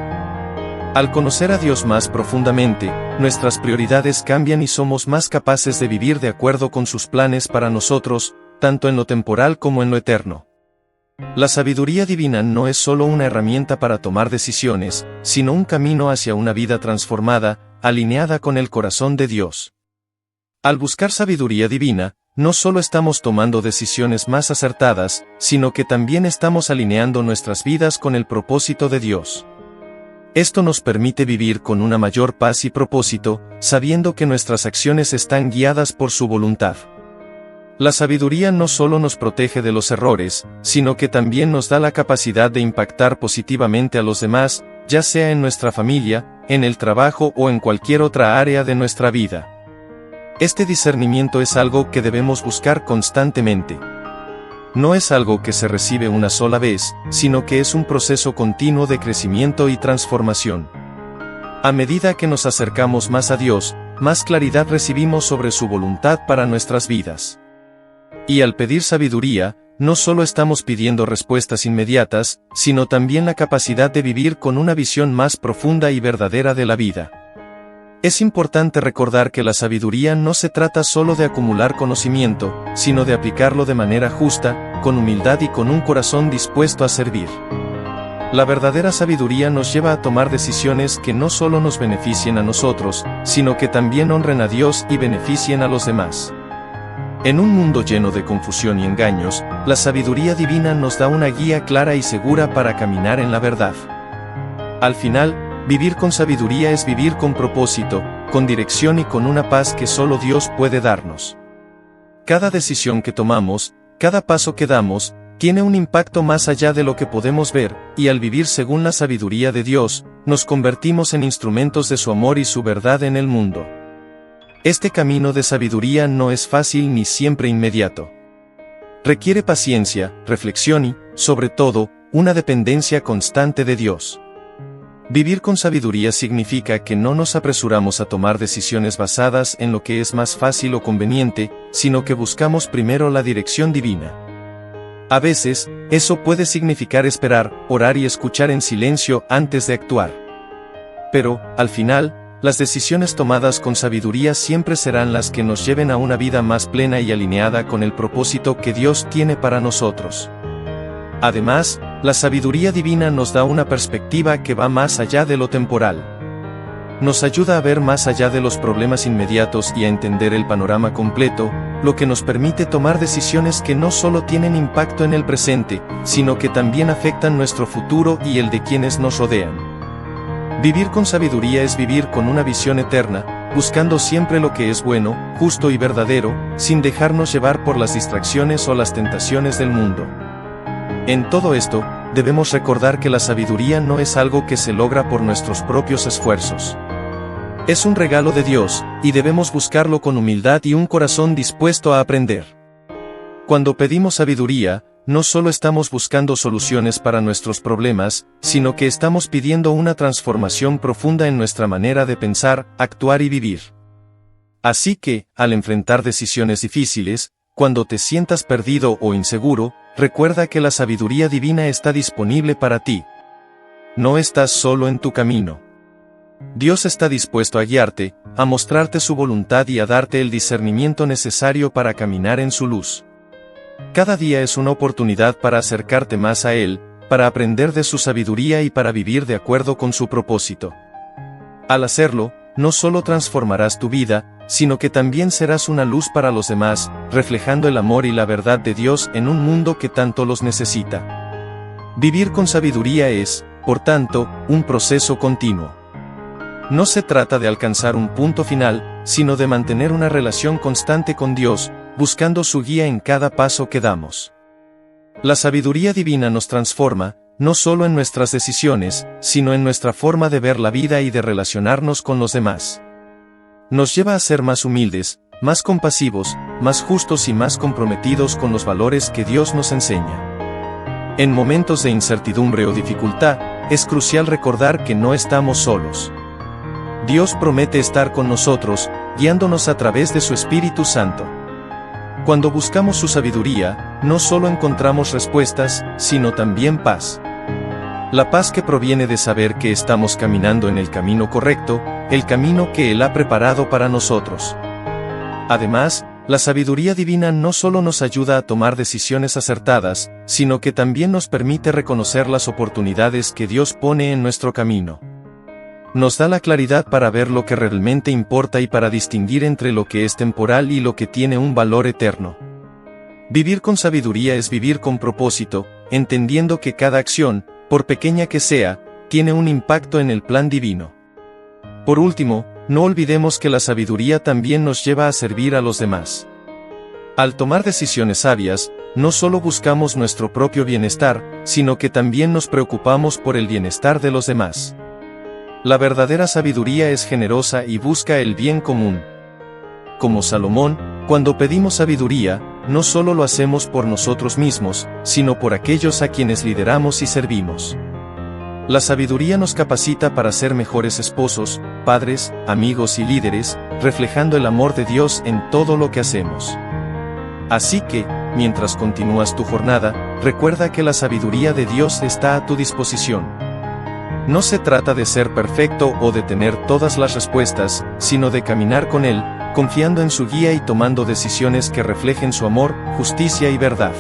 [SPEAKER 1] Al conocer a Dios más profundamente, nuestras prioridades cambian y somos más capaces de vivir de acuerdo con sus planes para nosotros, tanto en lo temporal como en lo eterno. La sabiduría divina no es solo una herramienta para tomar decisiones, sino un camino hacia una vida transformada, alineada con el corazón de Dios. Al buscar sabiduría divina, no solo estamos tomando decisiones más acertadas, sino que también estamos alineando nuestras vidas con el propósito de Dios. Esto nos permite vivir con una mayor paz y propósito, sabiendo que nuestras acciones están guiadas por su voluntad. La sabiduría no solo nos protege de los errores, sino que también nos da la capacidad de impactar positivamente a los demás, ya sea en nuestra familia, en el trabajo o en cualquier otra área de nuestra vida. Este discernimiento es algo que debemos buscar constantemente. No es algo que se recibe una sola vez, sino que es un proceso continuo de crecimiento y transformación. A medida que nos acercamos más a Dios, más claridad recibimos sobre su voluntad para nuestras vidas. Y al pedir sabiduría, no solo estamos pidiendo respuestas inmediatas, sino también la capacidad de vivir con una visión más profunda y verdadera de la vida. Es importante recordar que la sabiduría no se trata solo de acumular conocimiento, sino de aplicarlo de manera justa, con humildad y con un corazón dispuesto a servir. La verdadera sabiduría nos lleva a tomar decisiones que no solo nos beneficien a nosotros, sino que también honren a Dios y beneficien a los demás. En un mundo lleno de confusión y engaños, la sabiduría divina nos da una guía clara y segura para caminar en la verdad. Al final, vivir con sabiduría es vivir con propósito, con dirección y con una paz que solo Dios puede darnos. Cada decisión que tomamos, cada paso que damos, tiene un impacto más allá de lo que podemos ver, y al vivir según la sabiduría de Dios, nos convertimos en instrumentos de su amor y su verdad en el mundo. Este camino de sabiduría no es fácil ni siempre inmediato. Requiere paciencia, reflexión y, sobre todo, una dependencia constante de Dios. Vivir con sabiduría significa que no nos apresuramos a tomar decisiones basadas en lo que es más fácil o conveniente, sino que buscamos primero la dirección divina. A veces, eso puede significar esperar, orar y escuchar en silencio antes de actuar. Pero, al final, las decisiones tomadas con sabiduría siempre serán las que nos lleven a una vida más plena y alineada con el propósito que Dios tiene para nosotros. Además, la sabiduría divina nos da una perspectiva que va más allá de lo temporal. Nos ayuda a ver más allá de los problemas inmediatos y a entender el panorama completo, lo que nos permite tomar decisiones que no solo tienen impacto en el presente, sino que también afectan nuestro futuro y el de quienes nos rodean. Vivir con sabiduría es vivir con una visión eterna, buscando siempre lo que es bueno, justo y verdadero, sin dejarnos llevar por las distracciones o las tentaciones del mundo. En todo esto, debemos recordar que la sabiduría no es algo que se logra por nuestros propios esfuerzos. Es un regalo de Dios, y debemos buscarlo con humildad y un corazón dispuesto a aprender. Cuando pedimos sabiduría, no solo estamos buscando soluciones para nuestros problemas, sino que estamos pidiendo una transformación profunda en nuestra manera de pensar, actuar y vivir. Así que, al enfrentar decisiones difíciles, cuando te sientas perdido o inseguro, recuerda que la sabiduría divina está disponible para ti. No estás solo en tu camino. Dios está dispuesto a guiarte, a mostrarte su voluntad y a darte el discernimiento necesario para caminar en su luz. Cada día es una oportunidad para acercarte más a Él, para aprender de su sabiduría y para vivir de acuerdo con su propósito. Al hacerlo, no solo transformarás tu vida, sino que también serás una luz para los demás, reflejando el amor y la verdad de Dios en un mundo que tanto los necesita. Vivir con sabiduría es, por tanto, un proceso continuo. No se trata de alcanzar un punto final, sino de mantener una relación constante con Dios, buscando su guía en cada paso que damos. La sabiduría divina nos transforma, no solo en nuestras decisiones, sino en nuestra forma de ver la vida y de relacionarnos con los demás. Nos lleva a ser más humildes, más compasivos, más justos y más comprometidos con los valores que Dios nos enseña. En momentos de incertidumbre o dificultad, es crucial recordar que no estamos solos. Dios promete estar con nosotros, guiándonos a través de su Espíritu Santo. Cuando buscamos su sabiduría, no solo encontramos respuestas, sino también paz. La paz que proviene de saber que estamos caminando en el camino correcto, el camino que Él ha preparado para nosotros. Además, la sabiduría divina no solo nos ayuda a tomar decisiones acertadas, sino que también nos permite reconocer las oportunidades que Dios pone en nuestro camino. Nos da la claridad para ver lo que realmente importa y para distinguir entre lo que es temporal y lo que tiene un valor eterno. Vivir con sabiduría es vivir con propósito, entendiendo que cada acción, por pequeña que sea, tiene un impacto en el plan divino. Por último, no olvidemos que la sabiduría también nos lleva a servir a los demás. Al tomar decisiones sabias, no solo buscamos nuestro propio bienestar, sino que también nos preocupamos por el bienestar de los demás. La verdadera sabiduría es generosa y busca el bien común. Como Salomón, cuando pedimos sabiduría, no solo lo hacemos por nosotros mismos, sino por aquellos a quienes lideramos y servimos. La sabiduría nos capacita para ser mejores esposos, padres, amigos y líderes, reflejando el amor de Dios en todo lo que hacemos. Así que, mientras continúas tu jornada, recuerda que la sabiduría de Dios está a tu disposición. No se trata de ser perfecto o de tener todas las respuestas, sino de caminar con Él, confiando en su guía y tomando decisiones que reflejen su amor, justicia y verdad.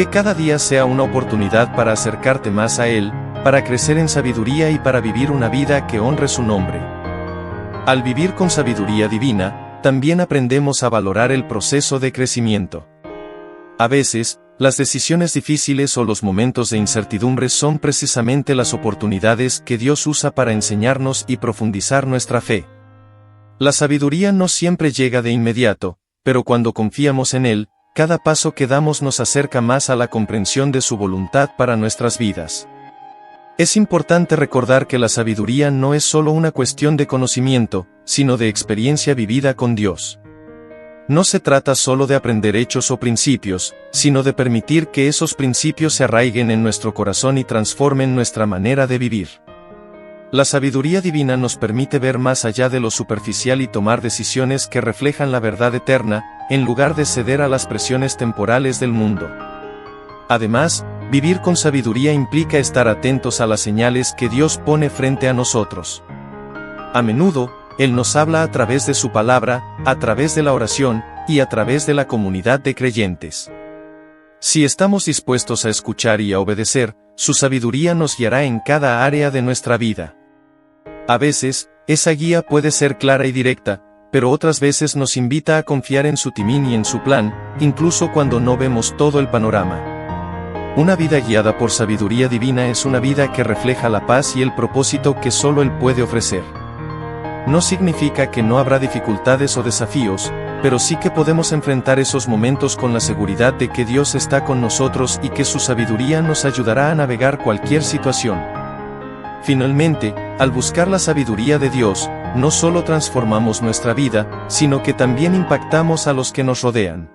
[SPEAKER 1] Que cada día sea una oportunidad para acercarte más a Él, para crecer en sabiduría y para vivir una vida que honre su nombre. Al vivir con sabiduría divina, también aprendemos a valorar el proceso de crecimiento. A veces, las decisiones difíciles o los momentos de incertidumbre son precisamente las oportunidades que Dios usa para enseñarnos y profundizar nuestra fe. La sabiduría no siempre llega de inmediato, pero cuando confiamos en Él, cada paso que damos nos acerca más a la comprensión de su voluntad para nuestras vidas. Es importante recordar que la sabiduría no es solo una cuestión de conocimiento, sino de experiencia vivida con Dios. No se trata solo de aprender hechos o principios, sino de permitir que esos principios se arraiguen en nuestro corazón y transformen nuestra manera de vivir. La sabiduría divina nos permite ver más allá de lo superficial y tomar decisiones que reflejan la verdad eterna, en lugar de ceder a las presiones temporales del mundo. Además, vivir con sabiduría implica estar atentos a las señales que Dios pone frente a nosotros. A menudo, Él nos habla a través de su palabra, a través de la oración, y a través de la comunidad de creyentes. Si estamos dispuestos a escuchar y a obedecer, su sabiduría nos guiará en cada área de nuestra vida. A veces, esa guía puede ser clara y directa, pero otras veces nos invita a confiar en su timón y en su plan, incluso cuando no vemos todo el panorama. Una vida guiada por sabiduría divina es una vida que refleja la paz y el propósito que solo Él puede ofrecer. No significa que no habrá dificultades o desafíos, pero sí que podemos enfrentar esos momentos con la seguridad de que Dios está con nosotros y que su sabiduría nos ayudará a navegar cualquier situación. Finalmente, al buscar la sabiduría de Dios, no solo transformamos nuestra vida, sino que también impactamos a los que nos rodean.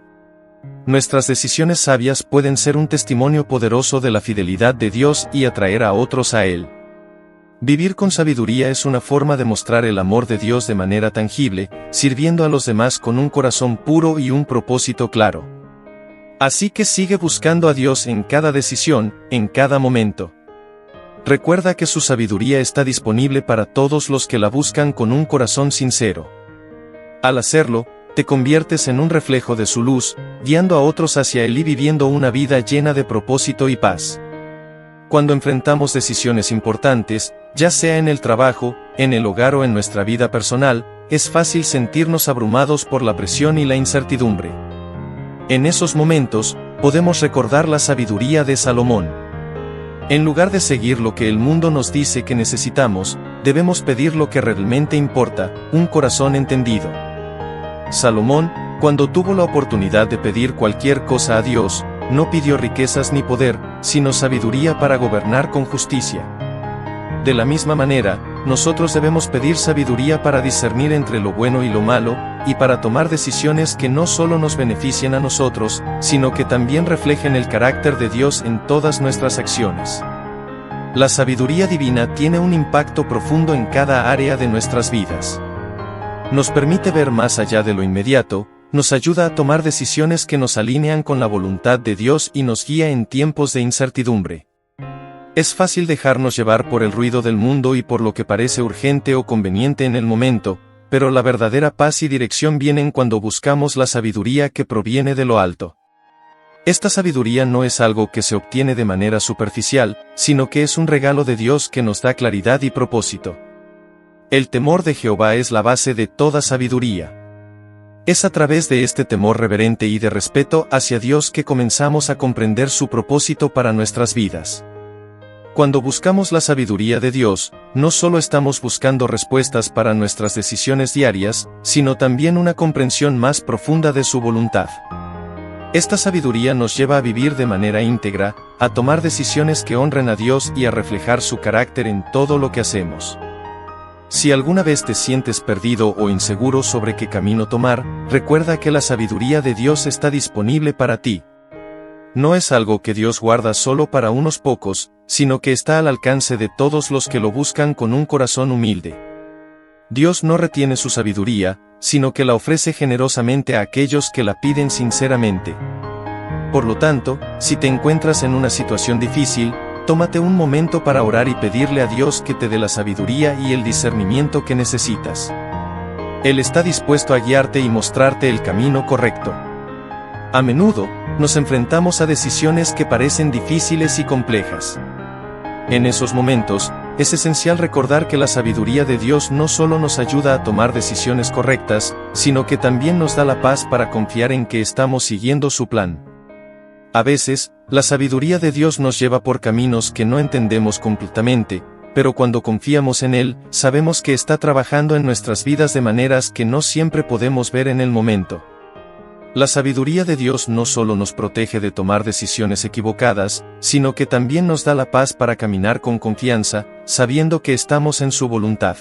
[SPEAKER 1] Nuestras decisiones sabias pueden ser un testimonio poderoso de la fidelidad de Dios y atraer a otros a Él. Vivir con sabiduría es una forma de mostrar el amor de Dios de manera tangible, sirviendo a los demás con un corazón puro y un propósito claro. Así que sigue buscando a Dios en cada decisión, en cada momento. Recuerda que su sabiduría está disponible para todos los que la buscan con un corazón sincero. Al hacerlo, te conviertes en un reflejo de su luz, guiando a otros hacia Él y viviendo una vida llena de propósito y paz. Cuando enfrentamos decisiones importantes, ya sea en el trabajo, en el hogar o en nuestra vida personal, es fácil sentirnos abrumados por la presión y la incertidumbre. En esos momentos, podemos recordar la sabiduría de Salomón. En lugar de seguir lo que el mundo nos dice que necesitamos, debemos pedir lo que realmente importa, un corazón entendido. Salomón, cuando tuvo la oportunidad de pedir cualquier cosa a Dios, no pidió riquezas ni poder, sino sabiduría para gobernar con justicia. De la misma manera, nosotros debemos pedir sabiduría para discernir entre lo bueno y lo malo, y para tomar decisiones que no solo nos beneficien a nosotros, sino que también reflejen el carácter de Dios en todas nuestras acciones. La sabiduría divina tiene un impacto profundo en cada área de nuestras vidas. Nos permite ver más allá de lo inmediato, nos ayuda a tomar decisiones que nos alinean con la voluntad de Dios y nos guía en tiempos de incertidumbre. Es fácil dejarnos llevar por el ruido del mundo y por lo que parece urgente o conveniente en el momento, pero la verdadera paz y dirección vienen cuando buscamos la sabiduría que proviene de lo alto. Esta sabiduría no es algo que se obtiene de manera superficial, sino que es un regalo de Dios que nos da claridad y propósito. El temor de Jehová es la base de toda sabiduría. Es a través de este temor reverente y de respeto hacia Dios que comenzamos a comprender su propósito para nuestras vidas. Cuando buscamos la sabiduría de Dios, no solo estamos buscando respuestas para nuestras decisiones diarias, sino también una comprensión más profunda de su voluntad. Esta sabiduría nos lleva a vivir de manera íntegra, a tomar decisiones que honren a Dios y a reflejar su carácter en todo lo que hacemos. Si alguna vez te sientes perdido o inseguro sobre qué camino tomar, recuerda que la sabiduría de Dios está disponible para ti. No es algo que Dios guarda solo para unos pocos, sino que está al alcance de todos los que lo buscan con un corazón humilde. Dios no retiene su sabiduría, sino que la ofrece generosamente a aquellos que la piden sinceramente. Por lo tanto, si te encuentras en una situación difícil, tómate un momento para orar y pedirle a Dios que te dé la sabiduría y el discernimiento que necesitas. Él está dispuesto a guiarte y mostrarte el camino correcto. A menudo, nos enfrentamos a decisiones que parecen difíciles y complejas. En esos momentos, es esencial recordar que la sabiduría de Dios no solo nos ayuda a tomar decisiones correctas, sino que también nos da la paz para confiar en que estamos siguiendo su plan. A veces, la sabiduría de Dios nos lleva por caminos que no entendemos completamente, pero cuando confiamos en Él, sabemos que está trabajando en nuestras vidas de maneras que no siempre podemos ver en el momento. La sabiduría de Dios no solo nos protege de tomar decisiones equivocadas, sino que también nos da la paz para caminar con confianza, sabiendo que estamos en su voluntad.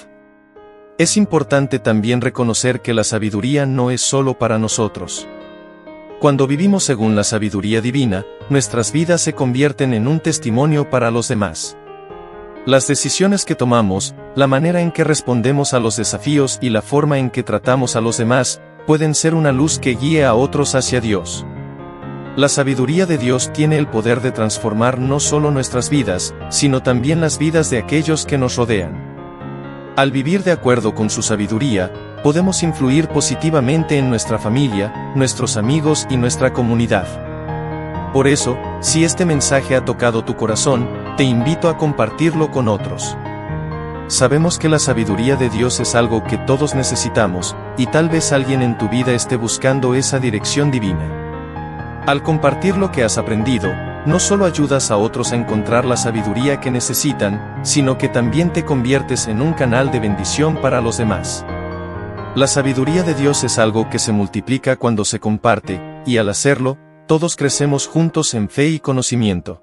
[SPEAKER 1] Es importante también reconocer que la sabiduría no es solo para nosotros. Cuando vivimos según la sabiduría divina, nuestras vidas se convierten en un testimonio para los demás. Las decisiones que tomamos, la manera en que respondemos a los desafíos y la forma en que tratamos a los demás, pueden ser una luz que guíe a otros hacia Dios. La sabiduría de Dios tiene el poder de transformar no solo nuestras vidas, sino también las vidas de aquellos que nos rodean. Al vivir de acuerdo con su sabiduría, podemos influir positivamente en nuestra familia, nuestros amigos y nuestra comunidad. Por eso, si este mensaje ha tocado tu corazón, te invito a compartirlo con otros. Sabemos que la sabiduría de Dios es algo que todos necesitamos, y tal vez alguien en tu vida esté buscando esa dirección divina. Al compartir lo que has aprendido, no solo ayudas a otros a encontrar la sabiduría que necesitan, sino que también te conviertes en un canal de bendición para los demás. La sabiduría de Dios es algo que se multiplica cuando se comparte, y al hacerlo, todos crecemos juntos en fe y conocimiento.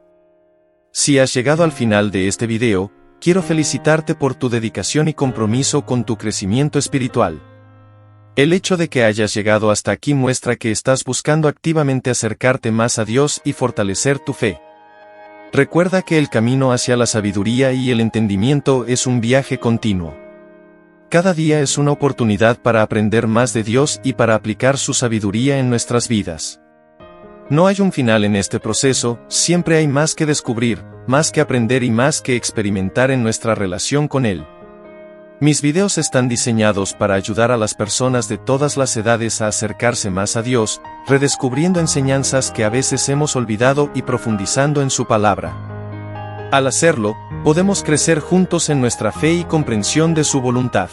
[SPEAKER 1] Si has llegado al final de este video, quiero felicitarte por tu dedicación y compromiso con tu crecimiento espiritual. El hecho de que hayas llegado hasta aquí muestra que estás buscando activamente acercarte más a Dios y fortalecer tu fe. Recuerda que el camino hacia la sabiduría y el entendimiento es un viaje continuo. Cada día es una oportunidad para aprender más de Dios y para aplicar su sabiduría en nuestras vidas. No hay un final en este proceso, siempre hay más que descubrir, más que aprender y más que experimentar en nuestra relación con Él. Mis videos están diseñados para ayudar a las personas de todas las edades a acercarse más a Dios, redescubriendo enseñanzas que a veces hemos olvidado y profundizando en su palabra. Al hacerlo, podemos crecer juntos en nuestra fe y comprensión de su voluntad.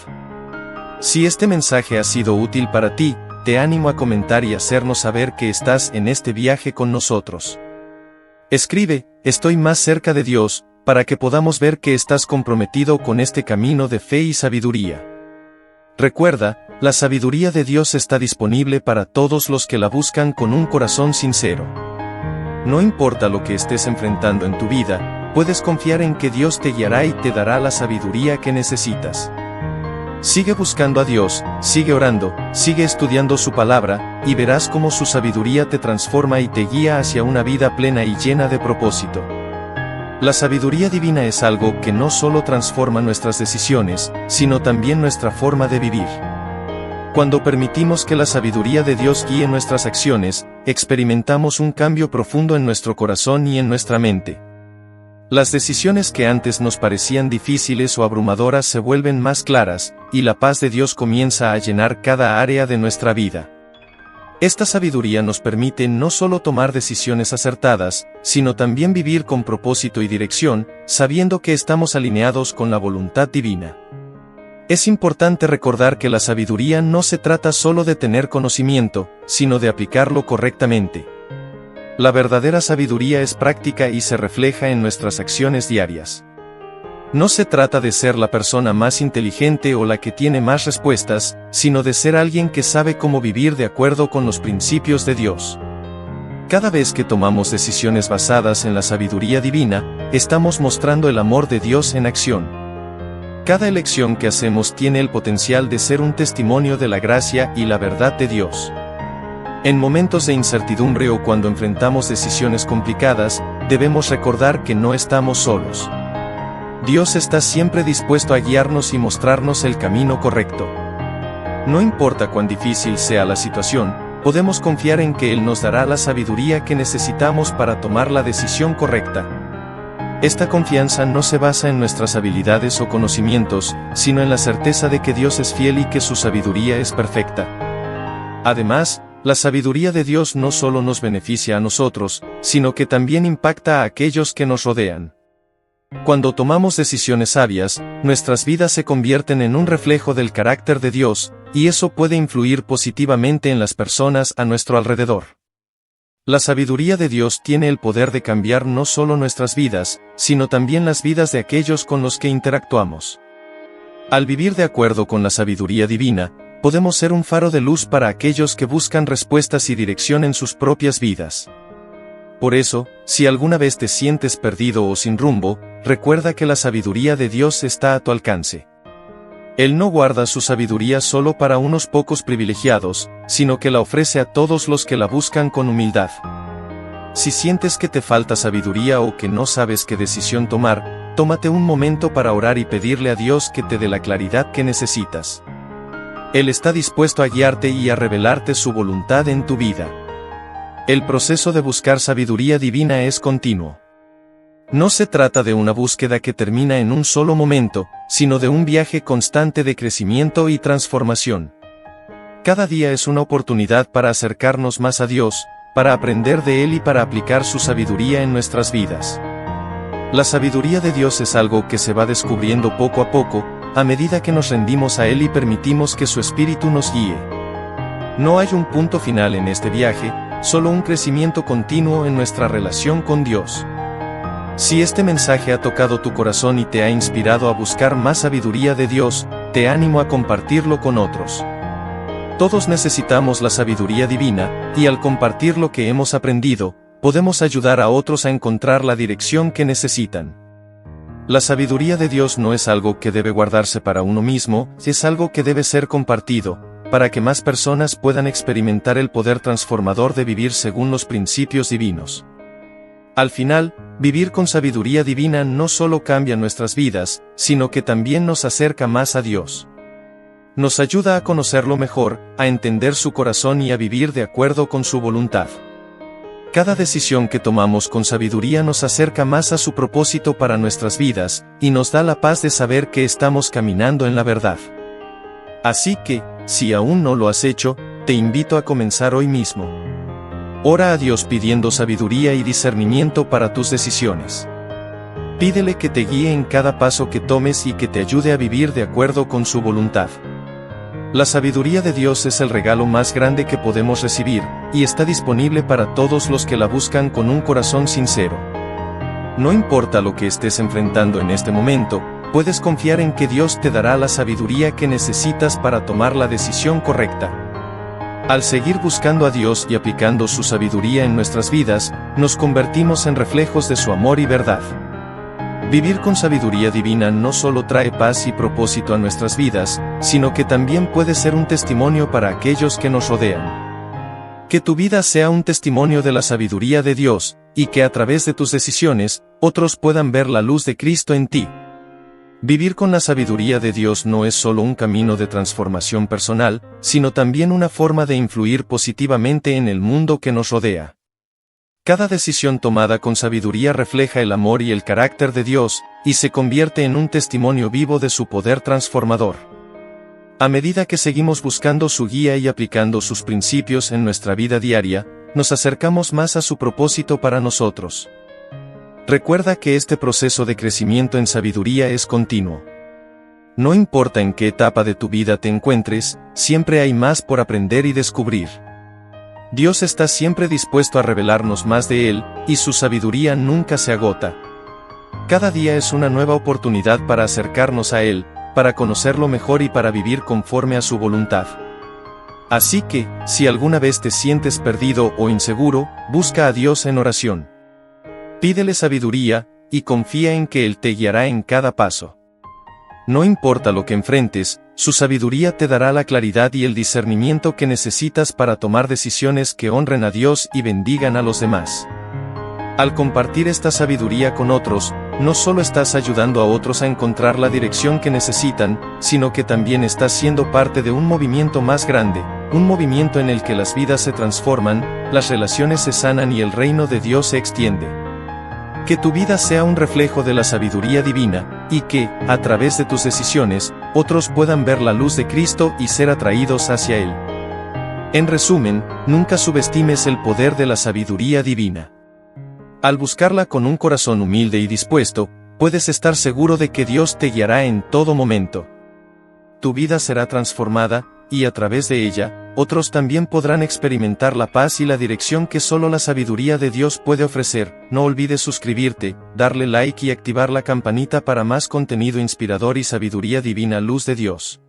[SPEAKER 1] Si este mensaje ha sido útil para ti, te animo a comentar y hacernos saber que estás en este viaje con nosotros. Escribe, estoy más cerca de Dios, para que podamos ver que estás comprometido con este camino de fe y sabiduría. Recuerda, la sabiduría de Dios está disponible para todos los que la buscan con un corazón sincero. No importa lo que estés enfrentando en tu vida, puedes confiar en que Dios te guiará y te dará la sabiduría que necesitas. Sigue buscando a Dios, sigue orando, sigue estudiando su palabra, y verás cómo su sabiduría te transforma y te guía hacia una vida plena y llena de propósito. La sabiduría divina es algo que no solo transforma nuestras decisiones, sino también nuestra forma de vivir. Cuando permitimos que la sabiduría de Dios guíe nuestras acciones, experimentamos un cambio profundo en nuestro corazón y en nuestra mente. Las decisiones que antes nos parecían difíciles o abrumadoras se vuelven más claras, y la paz de Dios comienza a llenar cada área de nuestra vida. Esta sabiduría nos permite no solo tomar decisiones acertadas, sino también vivir con propósito y dirección, sabiendo que estamos alineados con la voluntad divina. Es importante recordar que la sabiduría no se trata solo de tener conocimiento, sino de aplicarlo correctamente. La verdadera sabiduría es práctica y se refleja en nuestras acciones diarias. No se trata de ser la persona más inteligente o la que tiene más respuestas, sino de ser alguien que sabe cómo vivir de acuerdo con los principios de Dios. Cada vez que tomamos decisiones basadas en la sabiduría divina, estamos mostrando el amor de Dios en acción. Cada elección que hacemos tiene el potencial de ser un testimonio de la gracia y la verdad de Dios. En momentos de incertidumbre o cuando enfrentamos decisiones complicadas, debemos recordar que no estamos solos. Dios está siempre dispuesto a guiarnos y mostrarnos el camino correcto. No importa cuán difícil sea la situación, podemos confiar en que Él nos dará la sabiduría que necesitamos para tomar la decisión correcta. Esta confianza no se basa en nuestras habilidades o conocimientos, sino en la certeza de que Dios es fiel y que su sabiduría es perfecta. Además, La sabiduría de Dios no solo nos beneficia a nosotros, sino que también impacta a aquellos que nos rodean. Cuando tomamos decisiones sabias, nuestras vidas se convierten en un reflejo del carácter de Dios, y eso puede influir positivamente en las personas a nuestro alrededor. La sabiduría de Dios tiene el poder de cambiar no solo nuestras vidas, sino también las vidas de aquellos con los que interactuamos. Al vivir de acuerdo con la sabiduría divina, podemos ser un faro de luz para aquellos que buscan respuestas y dirección en sus propias vidas. Por eso, si alguna vez te sientes perdido o sin rumbo, recuerda que la sabiduría de Dios está a tu alcance. Él no guarda su sabiduría solo para unos pocos privilegiados, sino que la ofrece a todos los que la buscan con humildad. Si sientes que te falta sabiduría o que no sabes qué decisión tomar, tómate un momento para orar y pedirle a Dios que te dé la claridad que necesitas. Él está dispuesto a guiarte y a revelarte su voluntad en tu vida. El proceso de buscar sabiduría divina es continuo. No se trata de una búsqueda que termina en un solo momento, sino de un viaje constante de crecimiento y transformación. Cada día es una oportunidad para acercarnos más a Dios, para aprender de Él y para aplicar su sabiduría en nuestras vidas. La sabiduría de Dios es algo que se va descubriendo poco a poco, a medida que nos rendimos a Él y permitimos que su Espíritu nos guíe. No hay un punto final en este viaje, solo un crecimiento continuo en nuestra relación con Dios. Si este mensaje ha tocado tu corazón y te ha inspirado a buscar más sabiduría de Dios, te animo a compartirlo con otros. Todos necesitamos la sabiduría divina, y al compartir lo que hemos aprendido, podemos ayudar a otros a encontrar la dirección que necesitan. La sabiduría de Dios no es algo que debe guardarse para uno mismo, es algo que debe ser compartido, para que más personas puedan experimentar el poder transformador de vivir según los principios divinos. Al final, vivir con sabiduría divina no solo cambia nuestras vidas, sino que también nos acerca más a Dios. Nos ayuda a conocerlo mejor, a entender su corazón y a vivir de acuerdo con su voluntad. Cada decisión que tomamos con sabiduría nos acerca más a su propósito para nuestras vidas, y nos da la paz de saber que estamos caminando en la verdad. Así que, si aún no lo has hecho, te invito a comenzar hoy mismo. Ora a Dios pidiendo sabiduría y discernimiento para tus decisiones. Pídele que te guíe en cada paso que tomes y que te ayude a vivir de acuerdo con su voluntad. La sabiduría de Dios es el regalo más grande que podemos recibir, y está disponible para todos los que la buscan con un corazón sincero. No importa lo que estés enfrentando en este momento, puedes confiar en que Dios te dará la sabiduría que necesitas para tomar la decisión correcta. Al seguir buscando a Dios y aplicando su sabiduría en nuestras vidas, nos convertimos en reflejos de su amor y verdad. Vivir con sabiduría divina no solo trae paz y propósito a nuestras vidas, sino que también puede ser un testimonio para aquellos que nos rodean. Que tu vida sea un testimonio de la sabiduría de Dios, y que a través de tus decisiones, otros puedan ver la luz de Cristo en ti. Vivir con la sabiduría de Dios no es solo un camino de transformación personal, sino también una forma de influir positivamente en el mundo que nos rodea. Cada decisión tomada con sabiduría refleja el amor y el carácter de Dios, y se convierte en un testimonio vivo de su poder transformador. A medida que seguimos buscando su guía y aplicando sus principios en nuestra vida diaria, nos acercamos más a su propósito para nosotros. Recuerda que este proceso de crecimiento en sabiduría es continuo. No importa en qué etapa de tu vida te encuentres, siempre hay más por aprender y descubrir. Dios está siempre dispuesto a revelarnos más de Él, y su sabiduría nunca se agota. Cada día es una nueva oportunidad para acercarnos a Él, para conocerlo mejor y para vivir conforme a su voluntad. Así que, si alguna vez te sientes perdido o inseguro, busca a Dios en oración. Pídele sabiduría, y confía en que Él te guiará en cada paso. No importa lo que enfrentes, su sabiduría te dará la claridad y el discernimiento que necesitas para tomar decisiones que honren a Dios y bendigan a los demás. Al compartir esta sabiduría con otros, no solo estás ayudando a otros a encontrar la dirección que necesitan, sino que también estás siendo parte de un movimiento más grande, un movimiento en el que las vidas se transforman, las relaciones se sanan y el reino de Dios se extiende. Que tu vida sea un reflejo de la sabiduría divina, y que, a través de tus decisiones, otros puedan ver la luz de Cristo y ser atraídos hacia Él. En resumen, nunca subestimes el poder de la sabiduría divina. Al buscarla con un corazón humilde y dispuesto, puedes estar seguro de que Dios te guiará en todo momento. Tu vida será transformada, y a través de ella, otros también podrán experimentar la paz y la dirección que solo la sabiduría de Dios puede ofrecer. No olvides suscribirte, darle like y activar la campanita para más contenido inspirador y sabiduría divina luz de Dios.